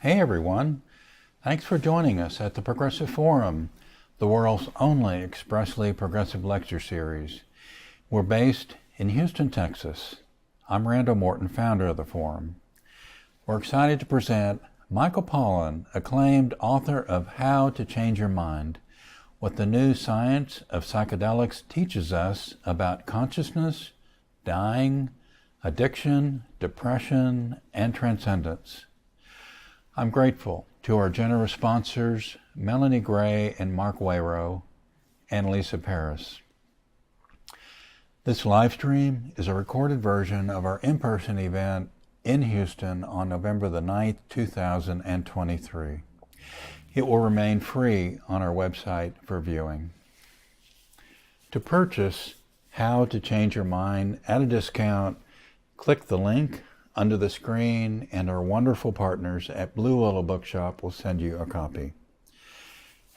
Hey everyone, thanks for joining us at the Progressive Forum, the world's only expressly progressive lecture series. We're based in Houston, Texas. I'm Randall Morton, founder of the Forum. We're excited to present Michael Pollan, acclaimed author of How to Change Your Mind, what the new science of psychedelics teaches us about consciousness, dying, addiction, depression, and transcendence. I'm grateful to our generous sponsors, Melanie Gray and Mark Wayrow, and Lisa Paris. This live stream is a recorded version of our in-person event in Houston on November the 9th, 2023. It will remain free on our website for viewing. To purchase How to Change Your Mind at a discount, click the link under the screen, and our wonderful partners at Blue Willow Bookshop will send you a copy.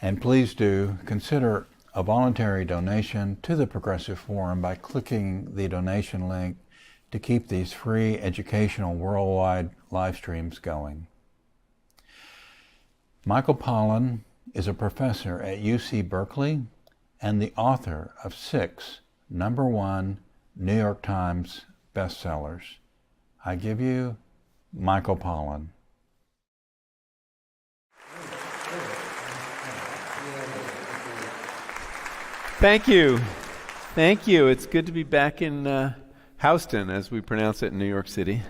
And please do consider a voluntary donation to the Progressive Forum by clicking the donation link to keep these free educational worldwide live streams going. Michael Pollan is a professor at UC Berkeley and the author of 6 #1 New York Times bestsellers. I give you Michael Pollan. Thank you. Thank you. It's good to be back in Houston, as we pronounce it in New York City.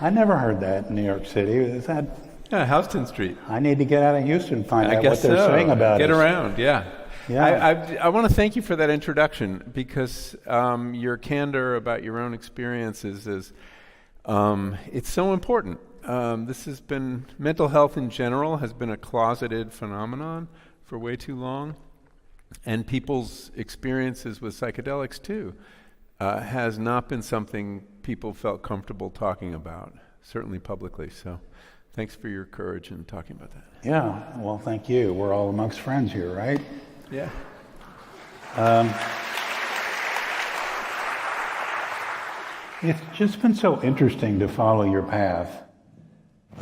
I never heard that in New York City. Is that? Yeah, Houston Street. I need to get out of Houston and find out what they're so. saying about it. Get around, yeah. Yeah. I want to thank you for that introduction, because your candor about your own experiences is it's so important. This has been, mental health in general has been a closeted phenomenon for way too long, and people's experiences with psychedelics too has not been something people felt comfortable talking about, certainly publicly. So thanks for your courage in talking about that. Yeah, well, thank you. We're all amongst friends here, right? Yeah. It's just been so interesting to follow your path.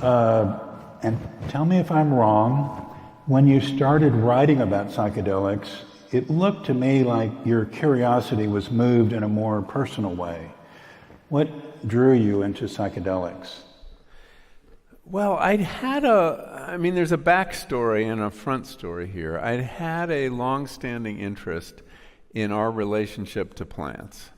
And tell me if I'm wrong, when you started writing about psychedelics, it looked to me like your curiosity was moved in a more personal way. What drew you into psychedelics? Well, there's a backstory and a front story here. I'd had a long-standing interest in our relationship to plants.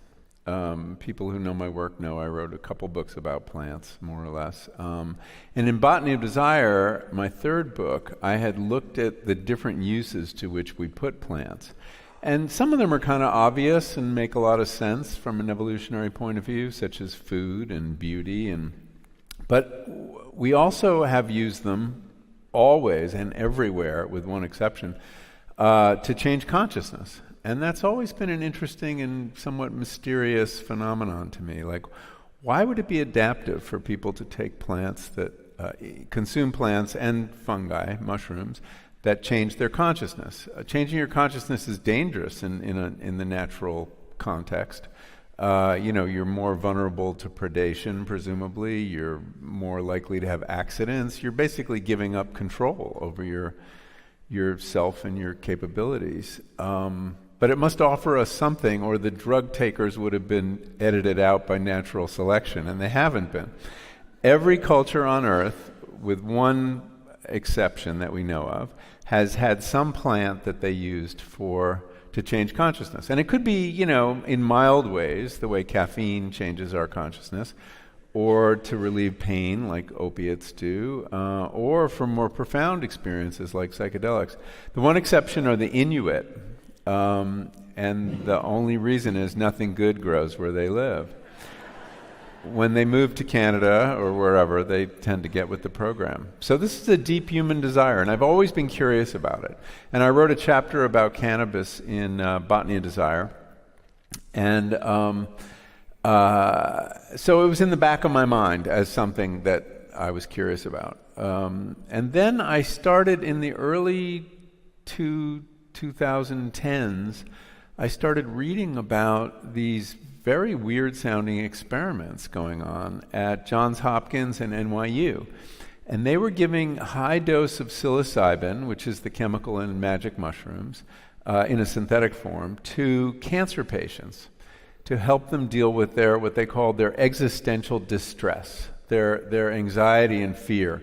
People who know my work know I wrote a couple books about plants, more or less. And in Botany of Desire, my third book, I had looked at the different uses to which we put plants. And some of them are kind of obvious and make a lot of sense from an evolutionary point of view, such as food and beauty. But we also have used them always and everywhere, with one exception, to change consciousness. And that's always been an interesting and somewhat mysterious phenomenon to me. Like, why would it be adaptive for people to take plants that consume plants and fungi, mushrooms, that change their consciousness? Changing your consciousness is dangerous in the natural context. You're more vulnerable to predation, presumably. You're more likely to have accidents. You're basically giving up control over yourself and your capabilities. But it must offer us something, or the drug takers would have been edited out by natural selection, and they haven't been. Every culture on Earth, with one exception that we know of, has had some plant that they used to change consciousness. And it could be, in mild ways, the way caffeine changes our consciousness, or to relieve pain, like opiates do, or for more profound experiences like psychedelics. The one exception are the Inuit, and the only reason is nothing good grows where they live. When they move to Canada or wherever, they tend to get with the program. So this is a deep human desire, and I've always been curious about it. And I wrote a chapter about cannabis in Botany of Desire. And so it was in the back of my mind as something that I was curious about. And then I started in the early 2010s, I started reading about these very weird sounding experiments going on at Johns Hopkins and NYU. And they were giving a high dose of psilocybin, which is the chemical in magic mushrooms, in a synthetic form, to cancer patients to help them deal with their, what they called their existential distress, their anxiety and fear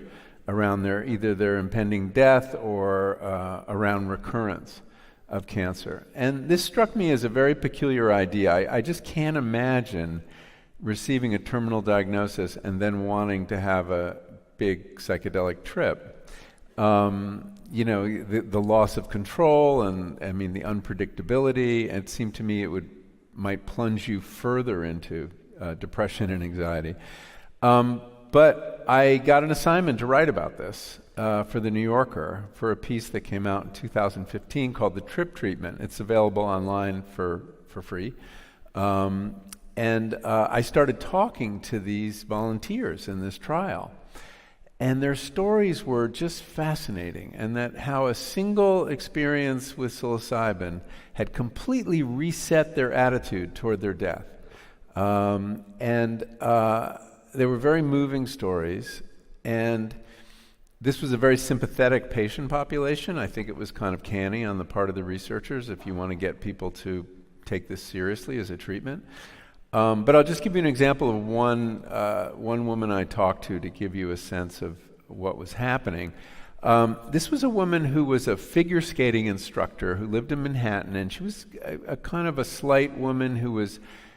around either their impending death or around recurrence of cancer. And this struck me as a very peculiar idea. I just can't imagine receiving a terminal diagnosis and then wanting to have a big psychedelic trip. The loss of control and the unpredictability, it seemed to me it might plunge you further into depression and anxiety. But I got an assignment to write about this for The New Yorker for a piece that came out in 2015 called The Trip Treatment. It's available online for free. And I started talking to these volunteers in this trial. And their stories were just fascinating, and that how a single experience with psilocybin had completely reset their attitude toward their death. They were very moving stories, and this was a very sympathetic patient population. I think it was kind of canny on the part of the researchers if you want to get people to take this seriously as a treatment. But I'll just give you an example of one woman I talked to give you a sense of what was happening. This was a woman who was a figure skating instructor who lived in Manhattan, and she was a kind of a slight woman who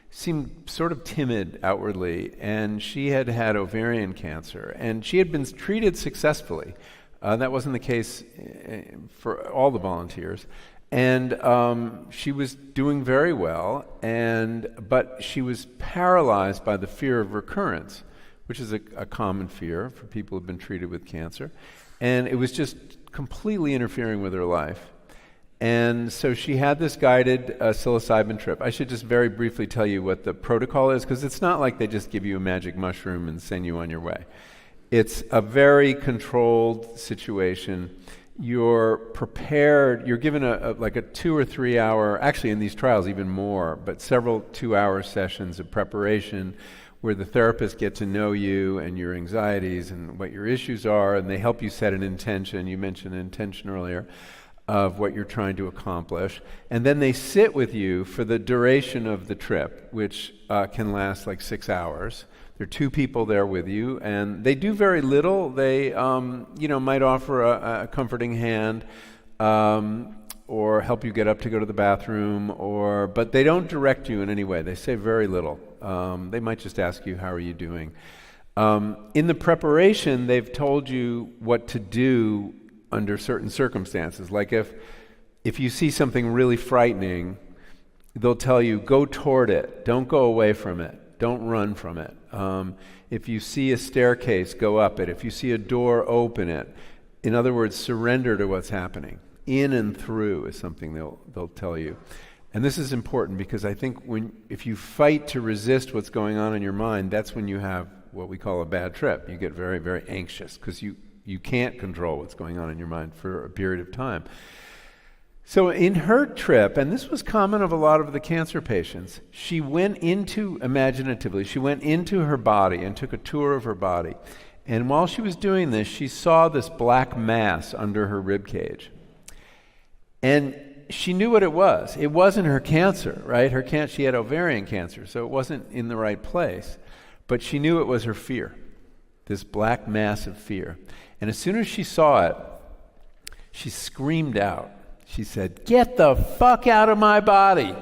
seemed sort of timid outwardly, and she had had ovarian cancer, and she had been treated successfully. That wasn't the case for all the volunteers. And she was doing very well, but she was paralyzed by the fear of recurrence, which is a common fear for people who've been treated with cancer. And it was just completely interfering with her life. And so she had this guided psilocybin trip. I should just very briefly tell you what the protocol is, because it's not like they just give you a magic mushroom and send you on your way. It's a very controlled situation. You're prepared, you're given a 2 or 3 hour, actually in these trials even more, but several 2-hour sessions of preparation where the therapists get to know you and your anxieties and what your issues are, and they help you set an intention. You mentioned intention earlier of what you're trying to accomplish. And then they sit with you for the duration of the trip, which can last like 6 hours. There are 2 people there with you, and they do very little. They, might offer a comforting hand, or help you get up to go to the bathroom, but they don't direct you in any way. They say very little. They might just ask you, how are you doing? In the preparation, they've told you what to do under certain circumstances. Like if you see something really frightening, they'll tell you, go toward it. Don't go away from it. Don't run from it. If you see a staircase, go up it. If you see a door, open it. In other words, surrender to what's happening. In and through is something they'll tell you. And this is important because I think if you fight to resist what's going on in your mind, that's when you have what we call a bad trip. You get very, very anxious because you can't control what's going on in your mind for a period of time. So in her trip, and this was common of a lot of the cancer patients, she went into her body and took a tour of her body. And while she was doing this, she saw this black mass under her rib cage. And she knew what it was. It wasn't her cancer, right? She had ovarian cancer, so it wasn't in the right place. But she knew it was her fear, this black mass of fear. And as soon as she saw it, she screamed out. She said, "Get the fuck out of my body."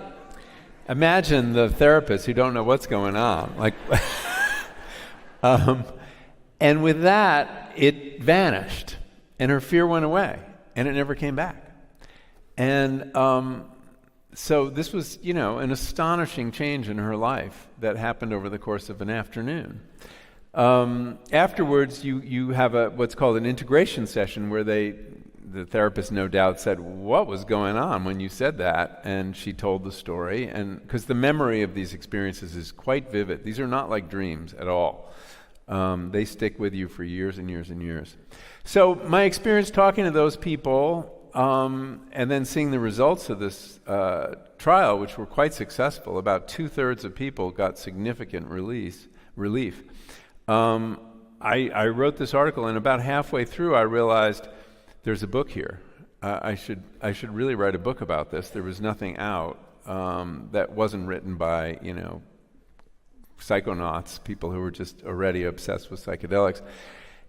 Imagine the therapists who don't know what's going on. And with that, it vanished. And her fear went away. And it never came back. And so this was, an astonishing change in her life that happened over the course of an afternoon. Afterwards, you have what's called an integration session where the therapist no doubt said, "What was going on when you said that?" And she told the story, and because the memory of these experiences is quite vivid. These are not like dreams at all. They stick with you for years and years and years. So my experience talking to those people, and then seeing the results of this trial, which were quite successful, about 2/3 of people got significant relief. I wrote this article, and about halfway through I realized there's a book here. I should really write a book about this. There was nothing out that wasn't written by, psychonauts, people who were just already obsessed with psychedelics.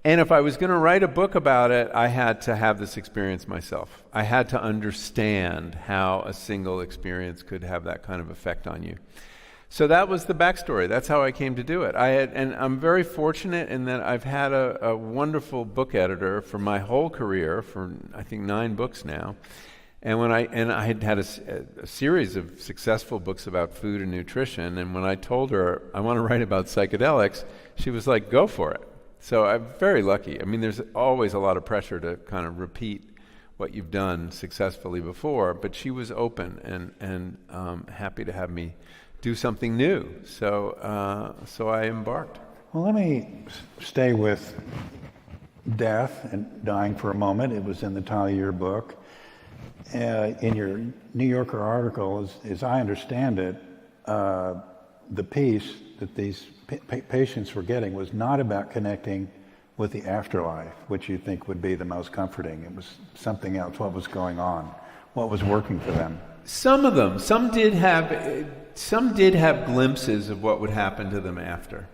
And if I was going to write a book about it, I had to have this experience myself. I had to understand how a single experience could have that kind of effect on you. So that was the backstory. That's how I came to do it. And I'm very fortunate in that I've had a wonderful book editor for my whole career, for I think 9 books now. And I had a series of successful books about food and nutrition. And when I told her I want to write about psychedelics, she was like, "Go for it." So I'm very lucky. I mean, there's always a lot of pressure to kind of repeat what you've done successfully before, but she was open and happy to have me do something new. So I embarked. Well, let me stay with death and dying for a moment. It was in the title of your book. In your New Yorker article, as I understand it, the piece that these patients were getting was not about connecting with the afterlife, which you think would be the most comforting. It was something else. What was going on? What was working for them? Some of them. Some did have glimpses of what would happen to them after.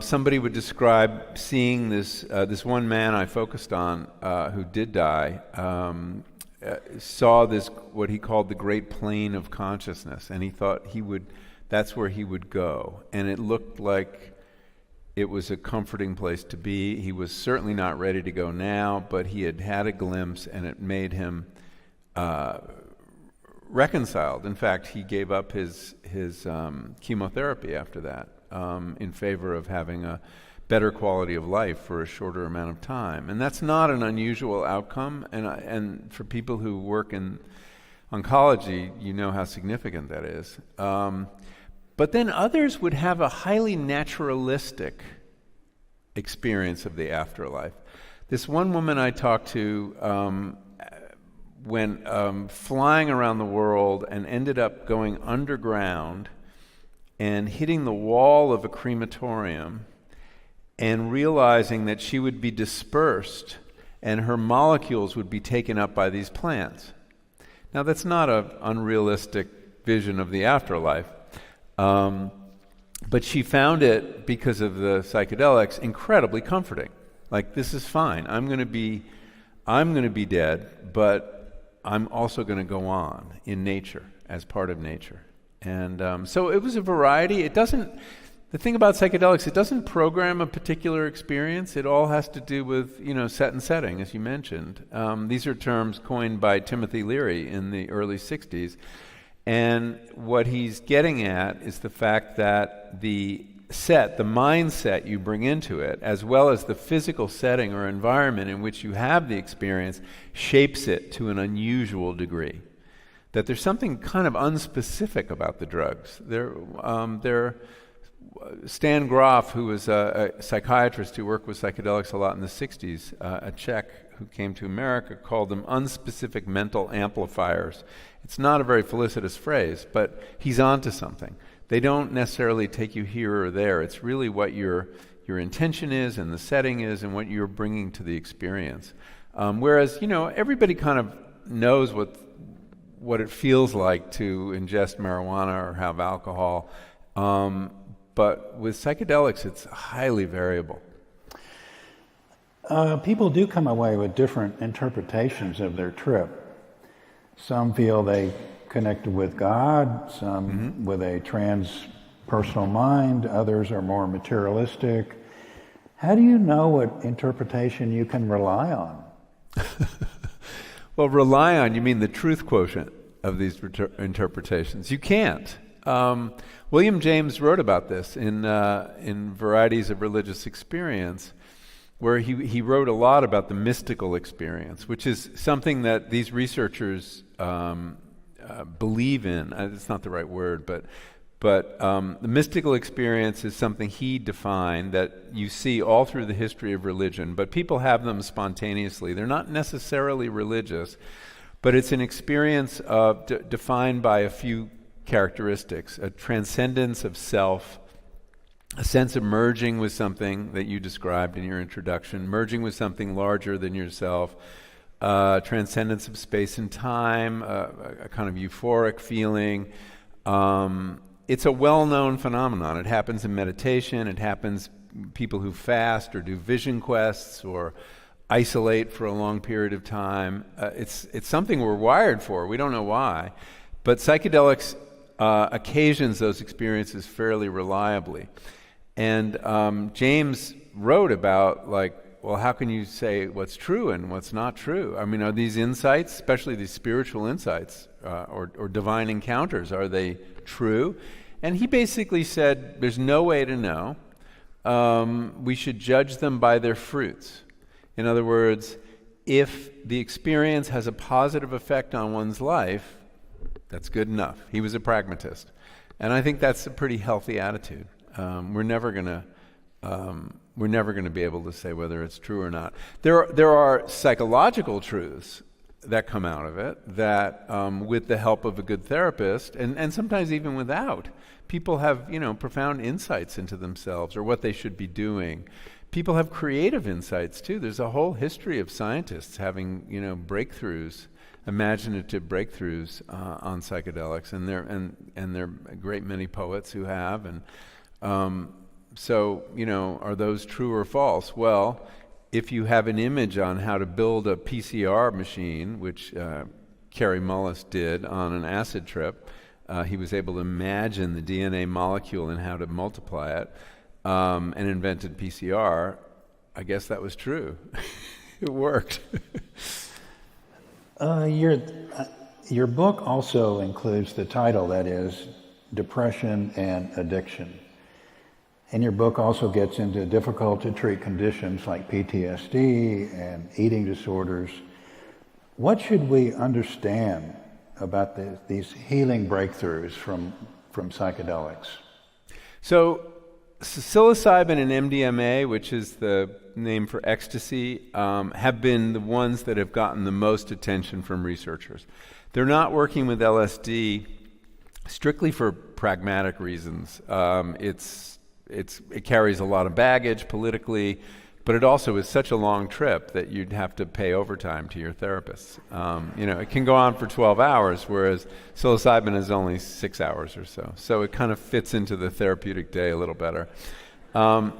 Somebody would describe seeing this one man I focused on who did die, saw this, what he called the great plane of consciousness, and he thought that's where he would go. And it looked like it was a comforting place to be. He was certainly not ready to go now, but he had had a glimpse, and it made him reconciled. In fact, he gave up his chemotherapy after that in favor of having a better quality of life for a shorter amount of time. And that's not an unusual outcome. And for people who work in oncology, you know how significant that is. But then others would have a highly naturalistic experience of the afterlife. This one woman I talked to went flying around the world and ended up going underground and hitting the wall of a crematorium and realizing that she would be dispersed and her molecules would be taken up by these plants. Now, that's not an unrealistic vision of the afterlife, but she found it, because of the psychedelics, incredibly comforting. Like, this is fine. I'm going to be dead, but I'm also going to go on in nature, as part of nature. And so it was a variety. The thing about psychedelics, it doesn't program a particular experience. It all has to do with, set and setting, as you mentioned. These are terms coined by Timothy Leary in the early 60s. And what he's getting at is the fact that the mindset you bring into it, as well as the physical setting or environment in which you have the experience, shapes it to an unusual degree. That there's something kind of unspecific about the drugs. Stan Grof, who was a psychiatrist who worked with psychedelics a lot in the 60s, a Czech who came to America, called them unspecific mental amplifiers. It's not a very felicitous phrase, but he's onto something. They don't necessarily take you here or there. It's really what your intention is and the setting is and what you're bringing to the experience. Whereas, everybody kind of knows what it feels like to ingest marijuana or have alcohol. But with psychedelics, it's highly variable. People do come away with different interpretations of their trip. Some feel they connected with God, some with a transpersonal mind, others are more materialistic. How do you know what interpretation you can rely on? Well, rely on, you mean the truth quotient of these interpretations. You can't. William James wrote about this in Varieties of Religious Experience, where he wrote a lot about the mystical experience, which is something that these researchers believe in. It's not the right word, but the mystical experience is something he defined that you see all through the history of religion, but people have them spontaneously. They're not necessarily religious, but it's an experience defined by a few characteristics: a transcendence of self, a sense of merging with something that you described in your introduction, merging with something larger than yourself, transcendence of space and time, a kind of euphoric feeling. It's a well-known phenomenon. It happens in meditation. It happens people who fast or do vision quests or isolate for a long period of time. It's something we're wired for. We don't know why. But psychedelics occasions those experiences fairly reliably. And James wrote about, like, well, how can you say what's true and what's not true? I mean, are these insights, especially these spiritual insights or divine encounters, are they true? And he basically said there's no way to know. We should judge them by their fruits. In other words, if the experience has a positive effect on one's life, that's good enough. He was a pragmatist. And I think that's a pretty healthy attitude. We're never going to be able to say whether it's true or not. There are psychological truths that come out of it that, with the help of a good therapist, and sometimes even without, people have, profound insights into themselves or what they should be doing. People have creative insights too. There's a whole history of scientists having, breakthroughs, imaginative breakthroughs on psychedelics, and there are a great many poets who have. And so, are those true or false? Well, if you have an image on how to build a PCR machine, which Kerry Mullis did on an acid trip, he was able to imagine the DNA molecule and how to multiply it, and invented PCR. I guess that was true. It worked. Your book also includes the title, that is, Depression and Addiction. And your book also gets into difficult to treat conditions like PTSD and eating disorders. What should we understand about these healing breakthroughs from psychedelics? So psilocybin and MDMA, which is the name for ecstasy, have been the ones that have gotten the most attention from researchers. They're not working with LSD strictly for pragmatic reasons. It carries a lot of baggage politically, but it also is such a long trip that you'd have to pay overtime to your therapists. It can go on for 12 hours, whereas psilocybin is only 6 hours or so. So it kind of fits into the therapeutic day a little better. But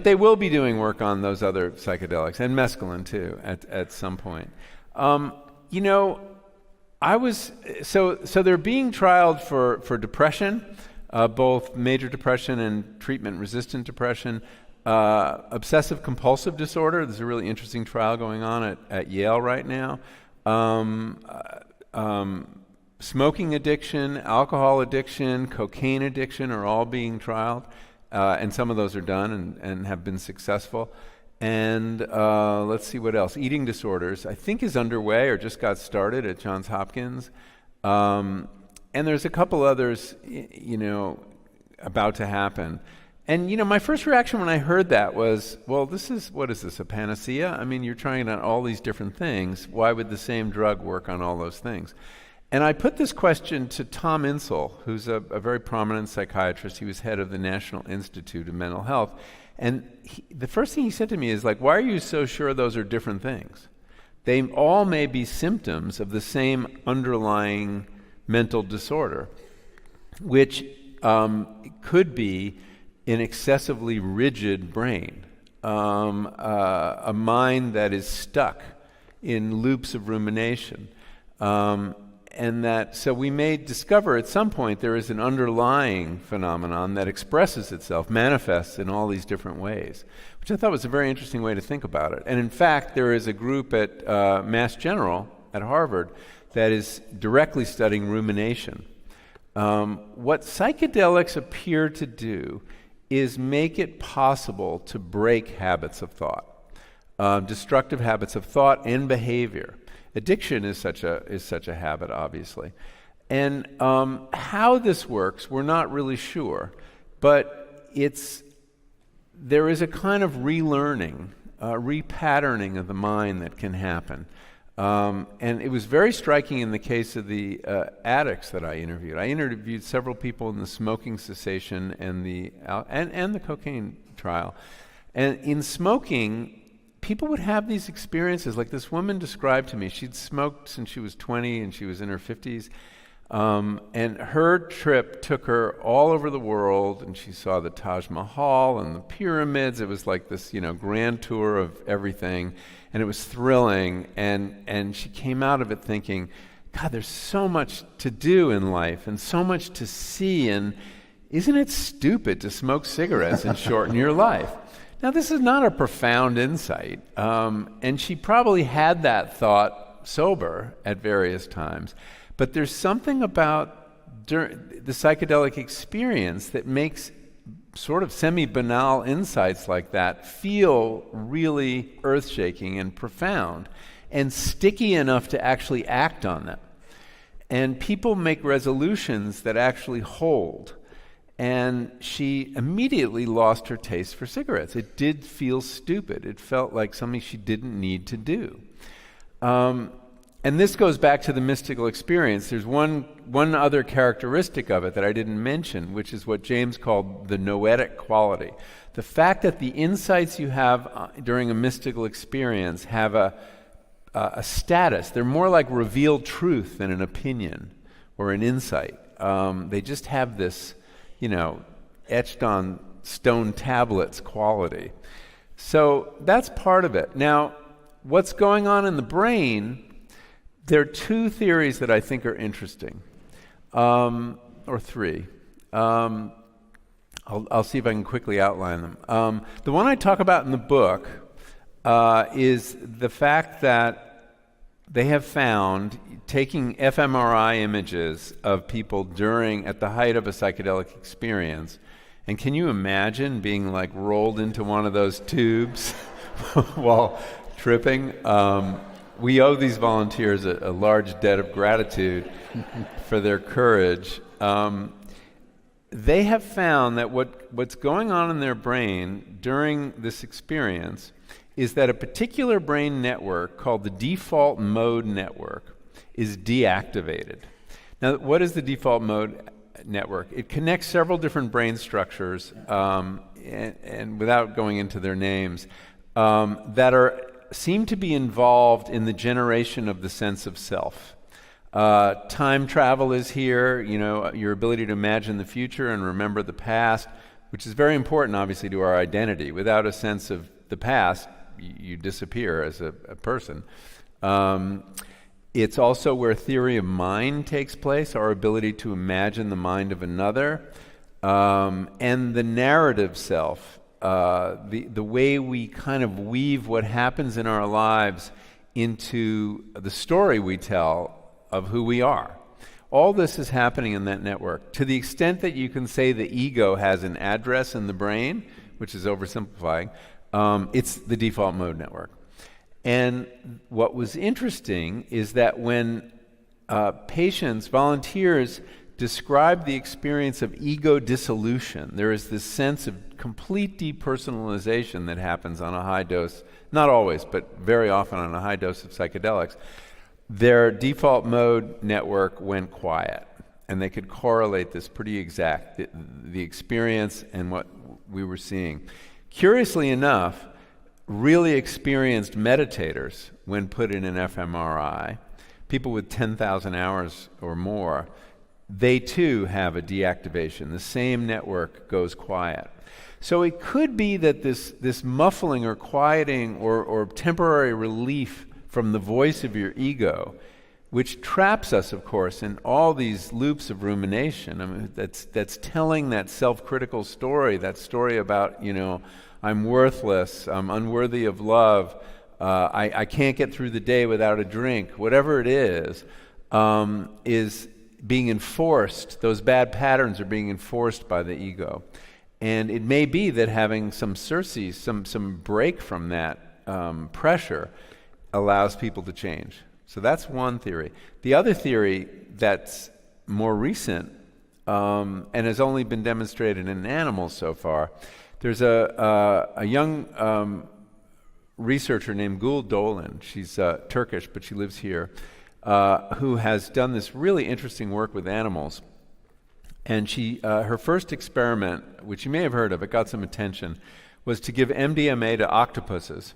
they will be doing work on those other psychedelics, and mescaline too, at some point. So they're being trialed for depression, both major depression and treatment-resistant depression, obsessive compulsive disorder. There's a really interesting trial going on at Yale right now. Smoking addiction, alcohol addiction, cocaine addiction are all being trialed, and some of those are done and have been successful. And let's see what else. Eating disorders, I think, is underway or just got started at Johns Hopkins. And there's a couple others, about to happen. And, my first reaction when I heard that was, well, what is this, a panacea? I mean, you're trying out all these different things. Why would the same drug work on all those things? And I put this question to Tom Insel, who's a very prominent psychiatrist. He was head of the National Institute of Mental Health. And the first thing he said to me is, why are you so sure those are different things? They all may be symptoms of the same underlying mental disorder, which could be an excessively rigid brain, a mind that is stuck in loops of rumination. So we may discover at some point there is an underlying phenomenon that expresses itself, manifests in all these different ways, which I thought was a very interesting way to think about it. And in fact, there is a group at Mass General at Harvard that is directly studying rumination. What psychedelics appear to do is make it possible to break habits of thought, destructive habits of thought and behavior. Addiction is such a habit, obviously. And how this works, we're not really sure, but there is a kind of relearning, repatterning of the mind that can happen. And it was very striking in the case of the addicts that I interviewed. I interviewed several people in the smoking cessation and the cocaine trial. And in smoking, people would have these experiences. Like this woman described to me, she'd smoked since she was 20 and she was in her 50s. And her trip took her all over the world, and she saw the Taj Mahal and the pyramids. It was like this, grand tour of everything, and it was thrilling. And she came out of it thinking, God, there's so much to do in life and so much to see, and isn't it stupid to smoke cigarettes and shorten your life? Now, this is not a profound insight, and she probably had that thought sober at various times. But there's something about the psychedelic experience that makes sort of semi-banal insights like that feel really earth-shaking and profound and sticky enough to actually act on them. And people make resolutions that actually hold. And she immediately lost her taste for cigarettes. It did feel stupid. It felt like something she didn't need to do. And this goes back to the mystical experience. There's one other characteristic of it that I didn't mention, which is what James called the noetic quality. The fact that the insights you have during a mystical experience have a status. They're more like revealed truth than an opinion or an insight. They just have this, etched on stone tablets quality. So that's part of it. Now, what's going on in the brain? There are two theories that I think are interesting, or three. I'll see if I can quickly outline them. The one I talk about in the book is the fact that they have found, taking fMRI images of people at the height of a psychedelic experience, and can you imagine being like rolled into one of those tubes while tripping? We owe these volunteers a large debt of gratitude for their courage. They have found that what's going on in their brain during this experience is that a particular brain network called the default mode network is deactivated. Now, what is the default mode network? It connects several different brain structures, and without going into their names, that seem to be involved in the generation of the sense of self. Time travel is here, your ability to imagine the future and remember the past, which is very important, obviously, to our identity. Without a sense of the past, you disappear as a person. It's also where theory of mind takes place, our ability to imagine the mind of another, and the narrative self. The way we kind of weave what happens in our lives into the story we tell of who we are. All this is happening in that network. To the extent that you can say the ego has an address in the brain, which is oversimplifying, it's the default mode network. And what was interesting is that when volunteers describe the experience of ego dissolution, there is this sense of complete depersonalization that happens on a high dose, not always, but very often on a high dose of psychedelics. Their default mode network went quiet, and they could correlate this pretty exact, the experience and what we were seeing. Curiously enough, really experienced meditators, when put in an fMRI, people with 10,000 hours or more, they too have a deactivation. The same network goes quiet. So it could be that this muffling or quieting or temporary relief from the voice of your ego, which traps us, of course, in all these loops of rumination. I mean, that's telling that self-critical story, that story about, I'm worthless, I'm unworthy of love, I can't get through the day without a drink, whatever it is being enforced. Those bad patterns are being enforced by the ego. And it may be that having some surcease, some break from that pressure allows people to change. So that's one theory. The other theory that's more recent and has only been demonstrated in animals so far, there's a young researcher named Gül Dolan. She's Turkish, but she lives here, who has done this really interesting work with animals. And her first experiment, which you may have heard of, it got some attention, was to give MDMA to octopuses.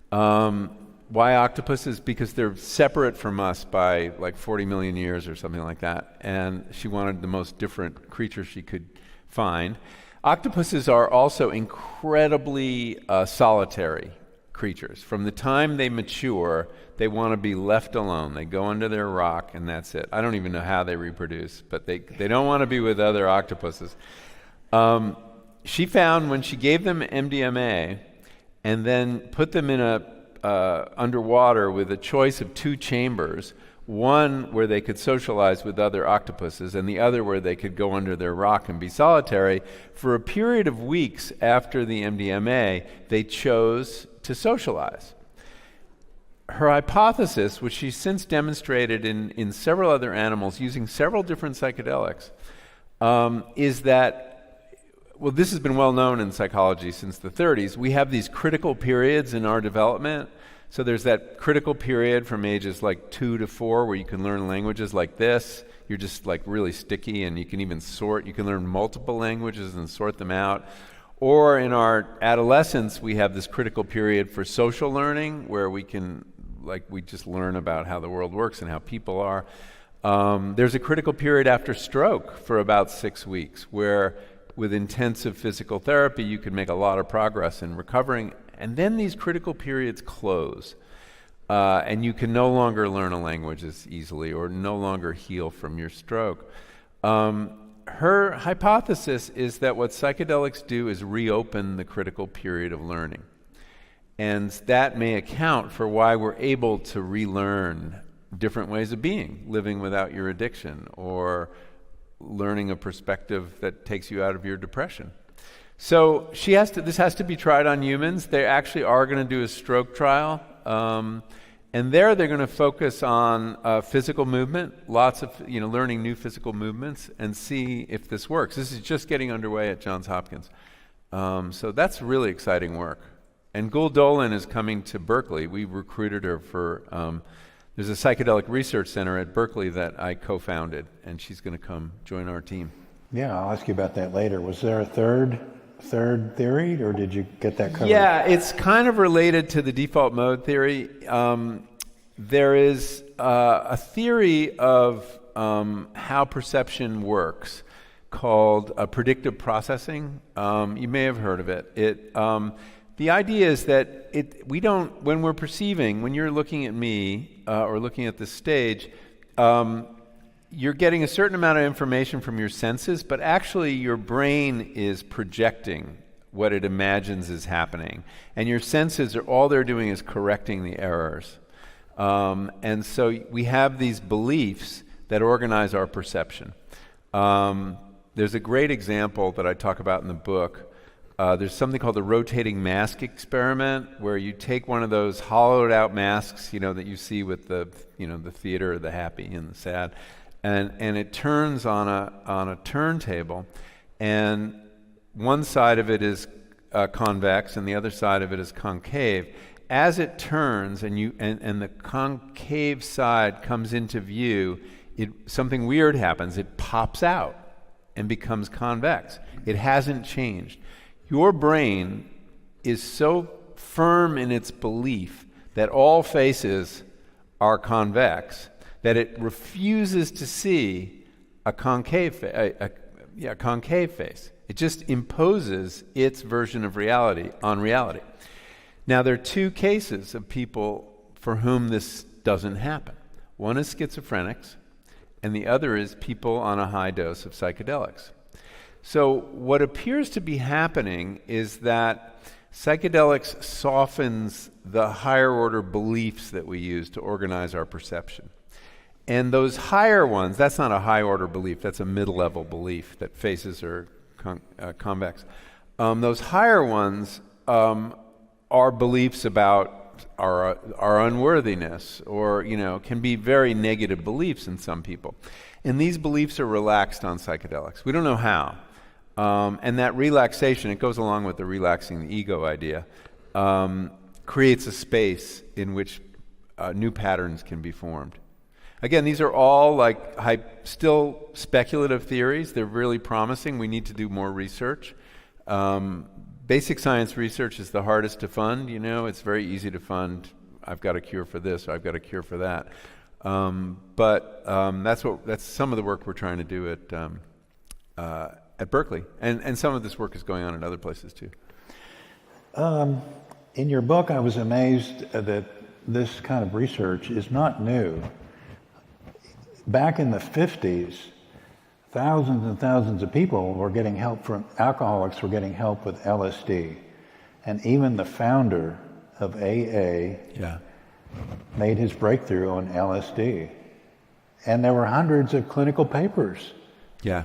Why octopuses? Because they're separate from us by like 40 million years or something like that. And she wanted the most different creature she could find. Octopuses are also incredibly solitary creatures. From the time they mature, they want to be left alone. They go under their rock and that's it. I don't even know how they reproduce, but they don't want to be with other octopuses. She found when she gave them MDMA and then put them in underwater with a choice of 2 chambers, one where they could socialize with other octopuses and the other where they could go under their rock and be solitary, for a period of weeks after the MDMA, they chose to socialize. Her hypothesis, which she's since demonstrated in several other animals using several different psychedelics, is that, well, this has been well known in psychology since the 30s. We have these critical periods in our development. So there's that critical period from ages like 2 to 4 where you can learn languages like this. You're just like really sticky, and you can even sort. You can learn multiple languages and sort them out. Or in our adolescence, we have this critical period for social learning where we just learn about how the world works and how people are. There's a critical period after stroke for about 6 weeks where with intensive physical therapy, you can make a lot of progress in recovering. And then these critical periods close, and you can no longer learn a language as easily or no longer heal from your stroke. Her hypothesis is that what psychedelics do is reopen the critical period of learning. And that may account for why we're able to relearn different ways of being, living without your addiction, or learning a perspective that takes you out of your depression. So this has to be tried on humans. They actually are going to do a stroke trial. And they're going to focus on physical movement, lots of, learning new physical movements, and see if this works. This is just getting underway at Johns Hopkins. So that's really exciting work. And Gül Dolan is coming to Berkeley. We recruited her for, there's a psychedelic research center at Berkeley that I co-founded, and she's going to come join our team. Yeah, I'll ask you about that later. Was there a third theory, or did you get that covered? Yeah, it's kind of related to the default mode theory. There is a theory of how perception works called predictive processing. You may have heard of it. The idea is that when we're perceiving, when you're looking at me or looking at the stage, you're getting a certain amount of information from your senses, but actually your brain is projecting what it imagines is happening. And your senses all they're doing is correcting the errors. And so we have these beliefs that organize our perception. There's a great example that I talk about in the book. There's something called the rotating mask experiment, where you take one of those hollowed out masks, that you see with the theater, the happy and the sad, and it turns on a turntable, and one side of it is convex and the other side of it is concave. As it turns and the concave side comes into view, something weird happens. It pops out and becomes convex. It hasn't changed. Your brain is so firm in its belief that all faces are convex that it refuses to see a concave face. It just imposes its version of reality on reality. Now, there are 2 cases of people for whom this doesn't happen. One is schizophrenics, and the other is people on a high dose of psychedelics. So what appears to be happening is that psychedelics softens the higher order beliefs that we use to organize our perception. And those higher ones, that's not a high order belief, that's a mid-level belief that faces are convex. Those higher ones are beliefs about our unworthiness, or can be very negative beliefs in some people. And these beliefs are relaxed on psychedelics. We don't know how. And that relaxation, it goes along with the relaxing the ego idea, creates a space in which new patterns can be formed. Again, these are all still speculative theories. They're really promising. We need to do more research. Basic science research is the hardest to fund. It's very easy to fund. I've got a cure for this, or I've got a cure for that. But that's some of the work we're trying to do at Berkeley, and some of this work is going on in other places too. In your book, I was amazed that this kind of research is not new. Back in the 50s, thousands and thousands of people were getting help from alcoholics were getting help with LSD, and even the founder of AA made his breakthrough on LSD, and there were hundreds of clinical papers. Yeah.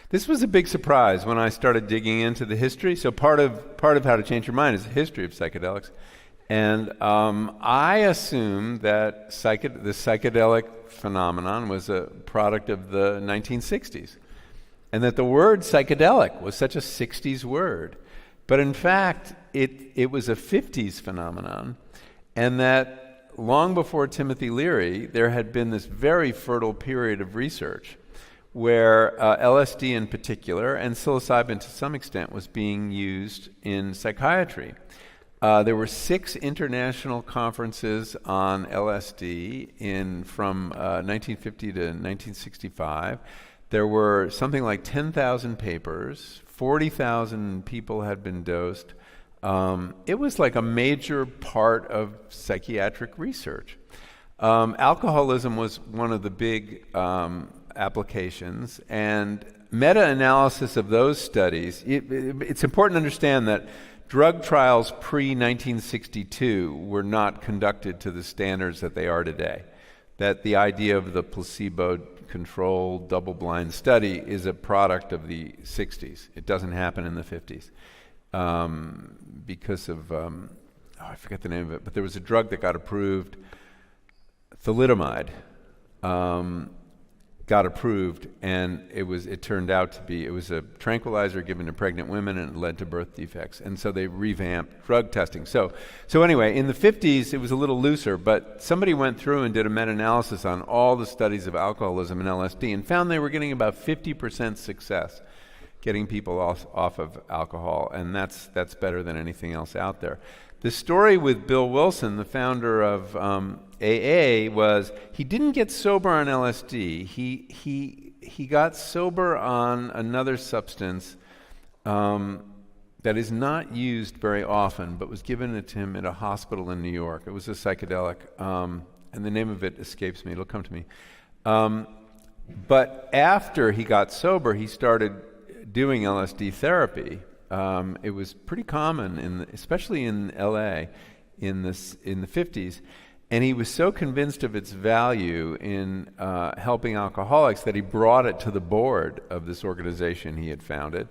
This was a big surprise when I started digging into the history. So part of How to Change Your Mind is the history of psychedelics. And I assumed that the psychedelic phenomenon was a product of the 1960s, and that the word psychedelic was such a 60s word. But in fact, it was a 50s phenomenon, and that long before Timothy Leary, there had been this very fertile period of research where LSD in particular, and psilocybin to some extent, was being used in psychiatry. There were 6 international conferences on LSD from 1950 to 1965. There were something like 10,000 papers, 40,000 people had been dosed. It was like a major part of psychiatric research. Alcoholism was one of the big applications, and meta-analysis of those studies, it's important to understand that drug trials pre-1962 were not conducted to the standards that they are today. That the idea of the placebo-controlled double-blind study is a product of the 60s. It doesn't happen in the 50s. Because of, I forget the name of it, but there was a drug that got approved, thalidomide, got approved, and it turned out to be, it was a tranquilizer given to pregnant women, and it led to birth defects. And so they revamped drug testing. So anyway, in the 50s, it was a little looser, but somebody went through and did a meta-analysis on all the studies of alcoholism and LSD and found they were getting about 50% success getting people off of alcohol, and that's better than anything else out there. The story with Bill Wilson, the founder of AA, was he didn't get sober on LSD. He got sober on another substance that is not used very often, but was given to him at a hospital in New York. It was a psychedelic, and the name of it escapes me. It'll come to me. But after he got sober, he started doing LSD therapy. It was pretty common, especially in LA in the 50s. And he was so convinced of its value in helping alcoholics that he brought it to the board of this organization he had founded.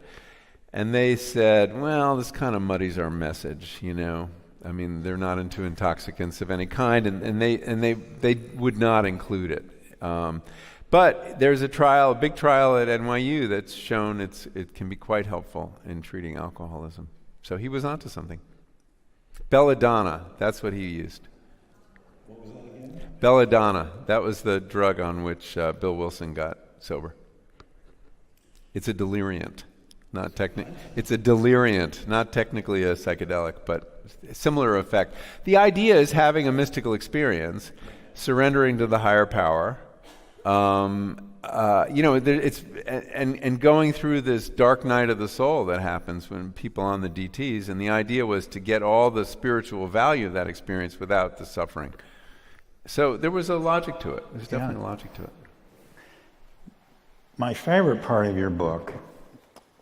And they said, well, this kind of muddies our message, I mean, they're not into intoxicants of any kind, and they would not include it. But there's a big trial at NYU that's shown it can be quite helpful in treating alcoholism. So he was onto something. Belladonna, that's what he used. What was that again? Belladonna, that was the drug on which Bill Wilson got sober. It's a deliriant, it's a deliriant, not technically a psychedelic, but a similar effect. The idea is having a mystical experience, surrendering to the higher power, it's and going through this dark night of the soul that happens when people on the DTs, and the idea was to get all the spiritual value of that experience without the suffering. So there was a logic to it. There's definitely a logic to it. My favorite part of your book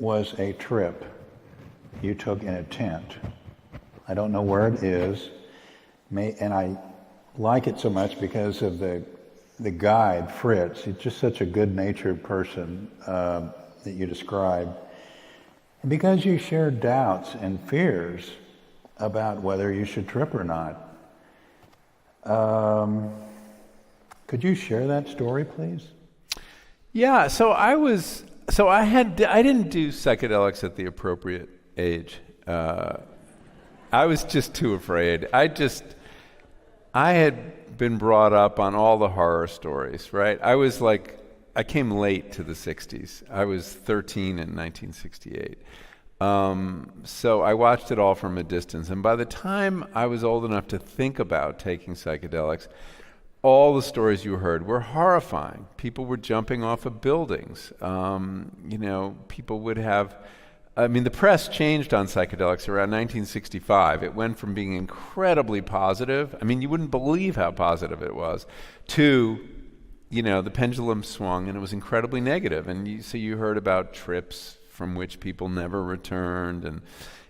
was a trip you took in a tent. I don't know where it is, and I like it so much because of the guide, Fritz. He's just such a good-natured person that you described. And because you shared doubts and fears about whether you should trip or not. Could you share that story, please? Yeah, I didn't do psychedelics at the appropriate age. I was just too afraid. I had been brought up on all the horror stories, right? I came late to the 60s. I was 13 in 1968. So I watched it all from a distance. And by the time I was old enough to think about taking psychedelics, all the stories you heard were horrifying. People were jumping off of buildings. People would have... the press changed on psychedelics around 1965. It went from being incredibly positive, you wouldn't believe how positive it was, to, the pendulum swung and it was incredibly negative. And so you heard about trips from which people never returned, and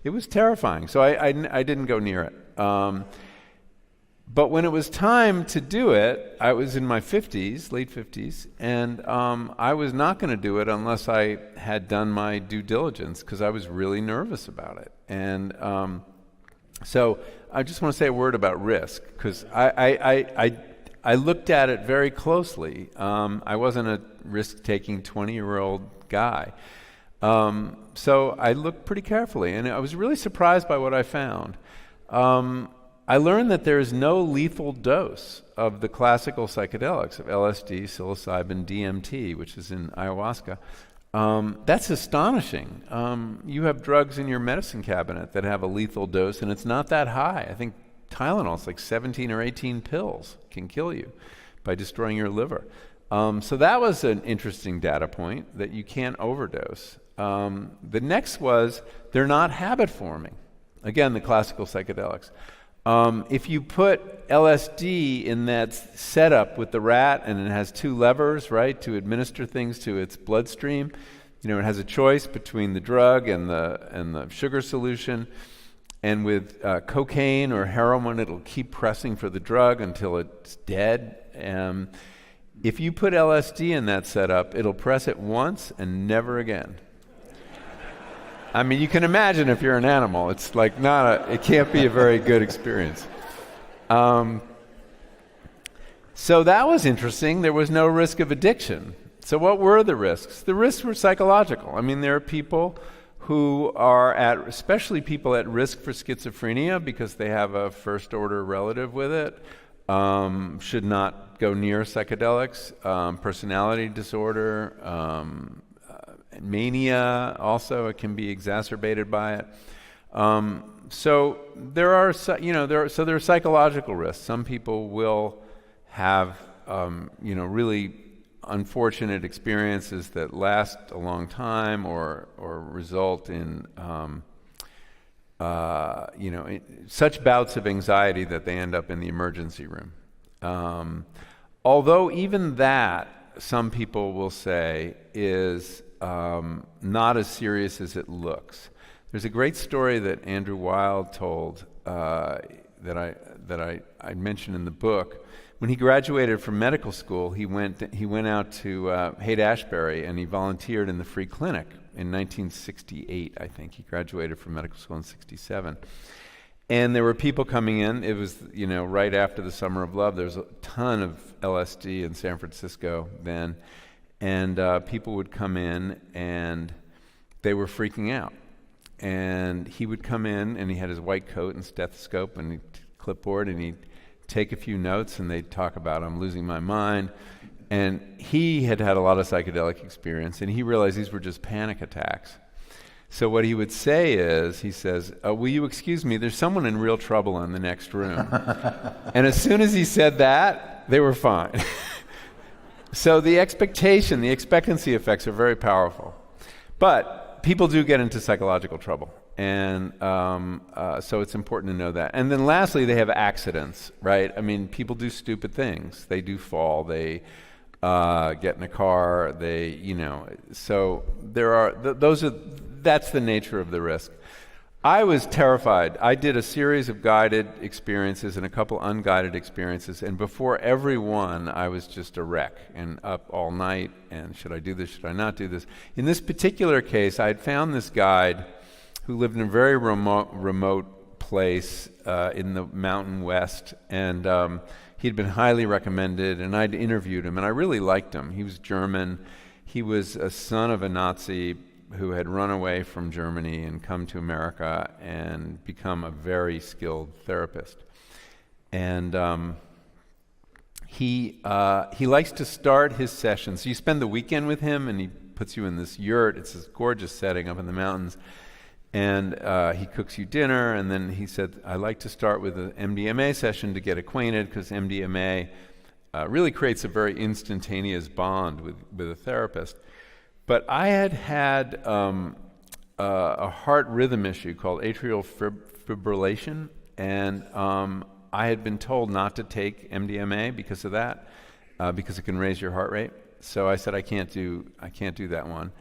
it was terrifying. So I didn't go near it. But when it was time to do it, I was in my 50s, late 50s, and I was not going to do it unless I had done my due diligence, because I was really nervous about it. And so I just want to say a word about risk, because I looked at it very closely. I wasn't a risk-taking 20-year-old guy. So I looked pretty carefully, and I was really surprised by what I found. I learned that there is no lethal dose of the classical psychedelics, of LSD, psilocybin, DMT, which is in ayahuasca. That's astonishing. You have drugs in your medicine cabinet that have a lethal dose, and it's not that high. I think Tylenol is like 17 or 18 pills can kill you by destroying your liver. So that was an interesting data point, that you can't overdose. The next was they're not habit forming. Again, the classical psychedelics. If you put LSD in that setup with the rat, and it has two levers, right, to administer things to its bloodstream, it has a choice between the drug and the sugar solution. And with cocaine or heroin, it'll keep pressing for the drug until it's dead. If you put LSD in that setup, it'll press it once and never again. You can imagine if you're an animal, it's like it can't be a very good experience. So that was interesting. There was no risk of addiction. So what were the risks? The risks were psychological. There are people who are especially people at risk for schizophrenia because they have a first order relative with it, should not go near psychedelics, personality disorder, mania also, it can be exacerbated by it. So there are psychological risks. Some people will have really unfortunate experiences that last a long time, or result in such bouts of anxiety that they end up in the emergency room. Although even that, some people will say, is not as serious as it looks. There's a great story that Andrew Wild told that I mentioned in the book. When he graduated from medical school, he went out to Haight-Ashbury, and he volunteered in the free clinic in 1968, I think. He graduated from medical school in 67. And there were people coming in. It was, right after the Summer of Love. There was a ton of LSD in San Francisco then. And people would come in, and they were freaking out. And he would come in, and he had his white coat and stethoscope and clipboard, and he'd take a few notes, and they'd talk about, I'm losing my mind. And he had a lot of psychedelic experience, and he realized these were just panic attacks. So what he would say is, he says, will you excuse me, there's someone in real trouble in the next room. And as soon as he said that, they were fine. So the expectancy effects are very powerful. But people do get into psychological trouble. And so it's important to know that. And then lastly, they have accidents, right? People do stupid things. They do fall. They get in a car. So there are, that's the nature of the risk. I was terrified. I did a series of guided experiences and a couple unguided experiences, and before every one, I was just a wreck and up all night, and should I do this, should I not do this? In this particular case, I had found this guide who lived in a very remote place in the Mountain West, and he'd been highly recommended, and I'd interviewed him, and I really liked him. He was German. He was a son of a Nazi who had run away from Germany and come to America and become a very skilled therapist. And he likes to start his sessions. So you spend the weekend with him, and he puts you in this yurt. It's this gorgeous setting up in the mountains. And he cooks you dinner, and then he said, I like to start with an MDMA session to get acquainted, because MDMA really creates a very instantaneous bond with a therapist. But I had a heart rhythm issue called atrial fibrillation, and I had been told not to take MDMA because of that, because it can raise your heart rate. So I said, I can't do that one.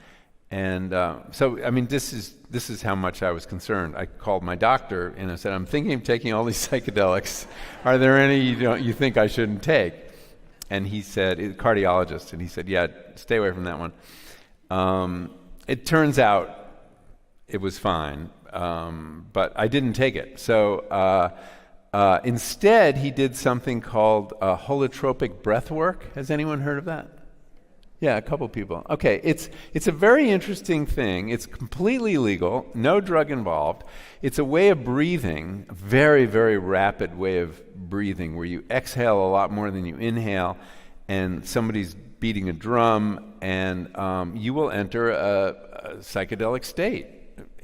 And so, I mean, this is how much I was concerned. I called my doctor and I said, I'm thinking of taking all these psychedelics. Are there any you think I shouldn't take? And he said, cardiologist, and he said, yeah, stay away from that one. It turns out it was fine, but I didn't take it. So instead, he did something called holotropic breath work. Has anyone heard of that? Yeah, a couple people. Okay, it's a very interesting thing. It's completely legal, no drug involved. It's a way of breathing, a very, very rapid way of breathing, where you exhale a lot more than you inhale, and somebody's beating a drum, and you will enter a psychedelic state.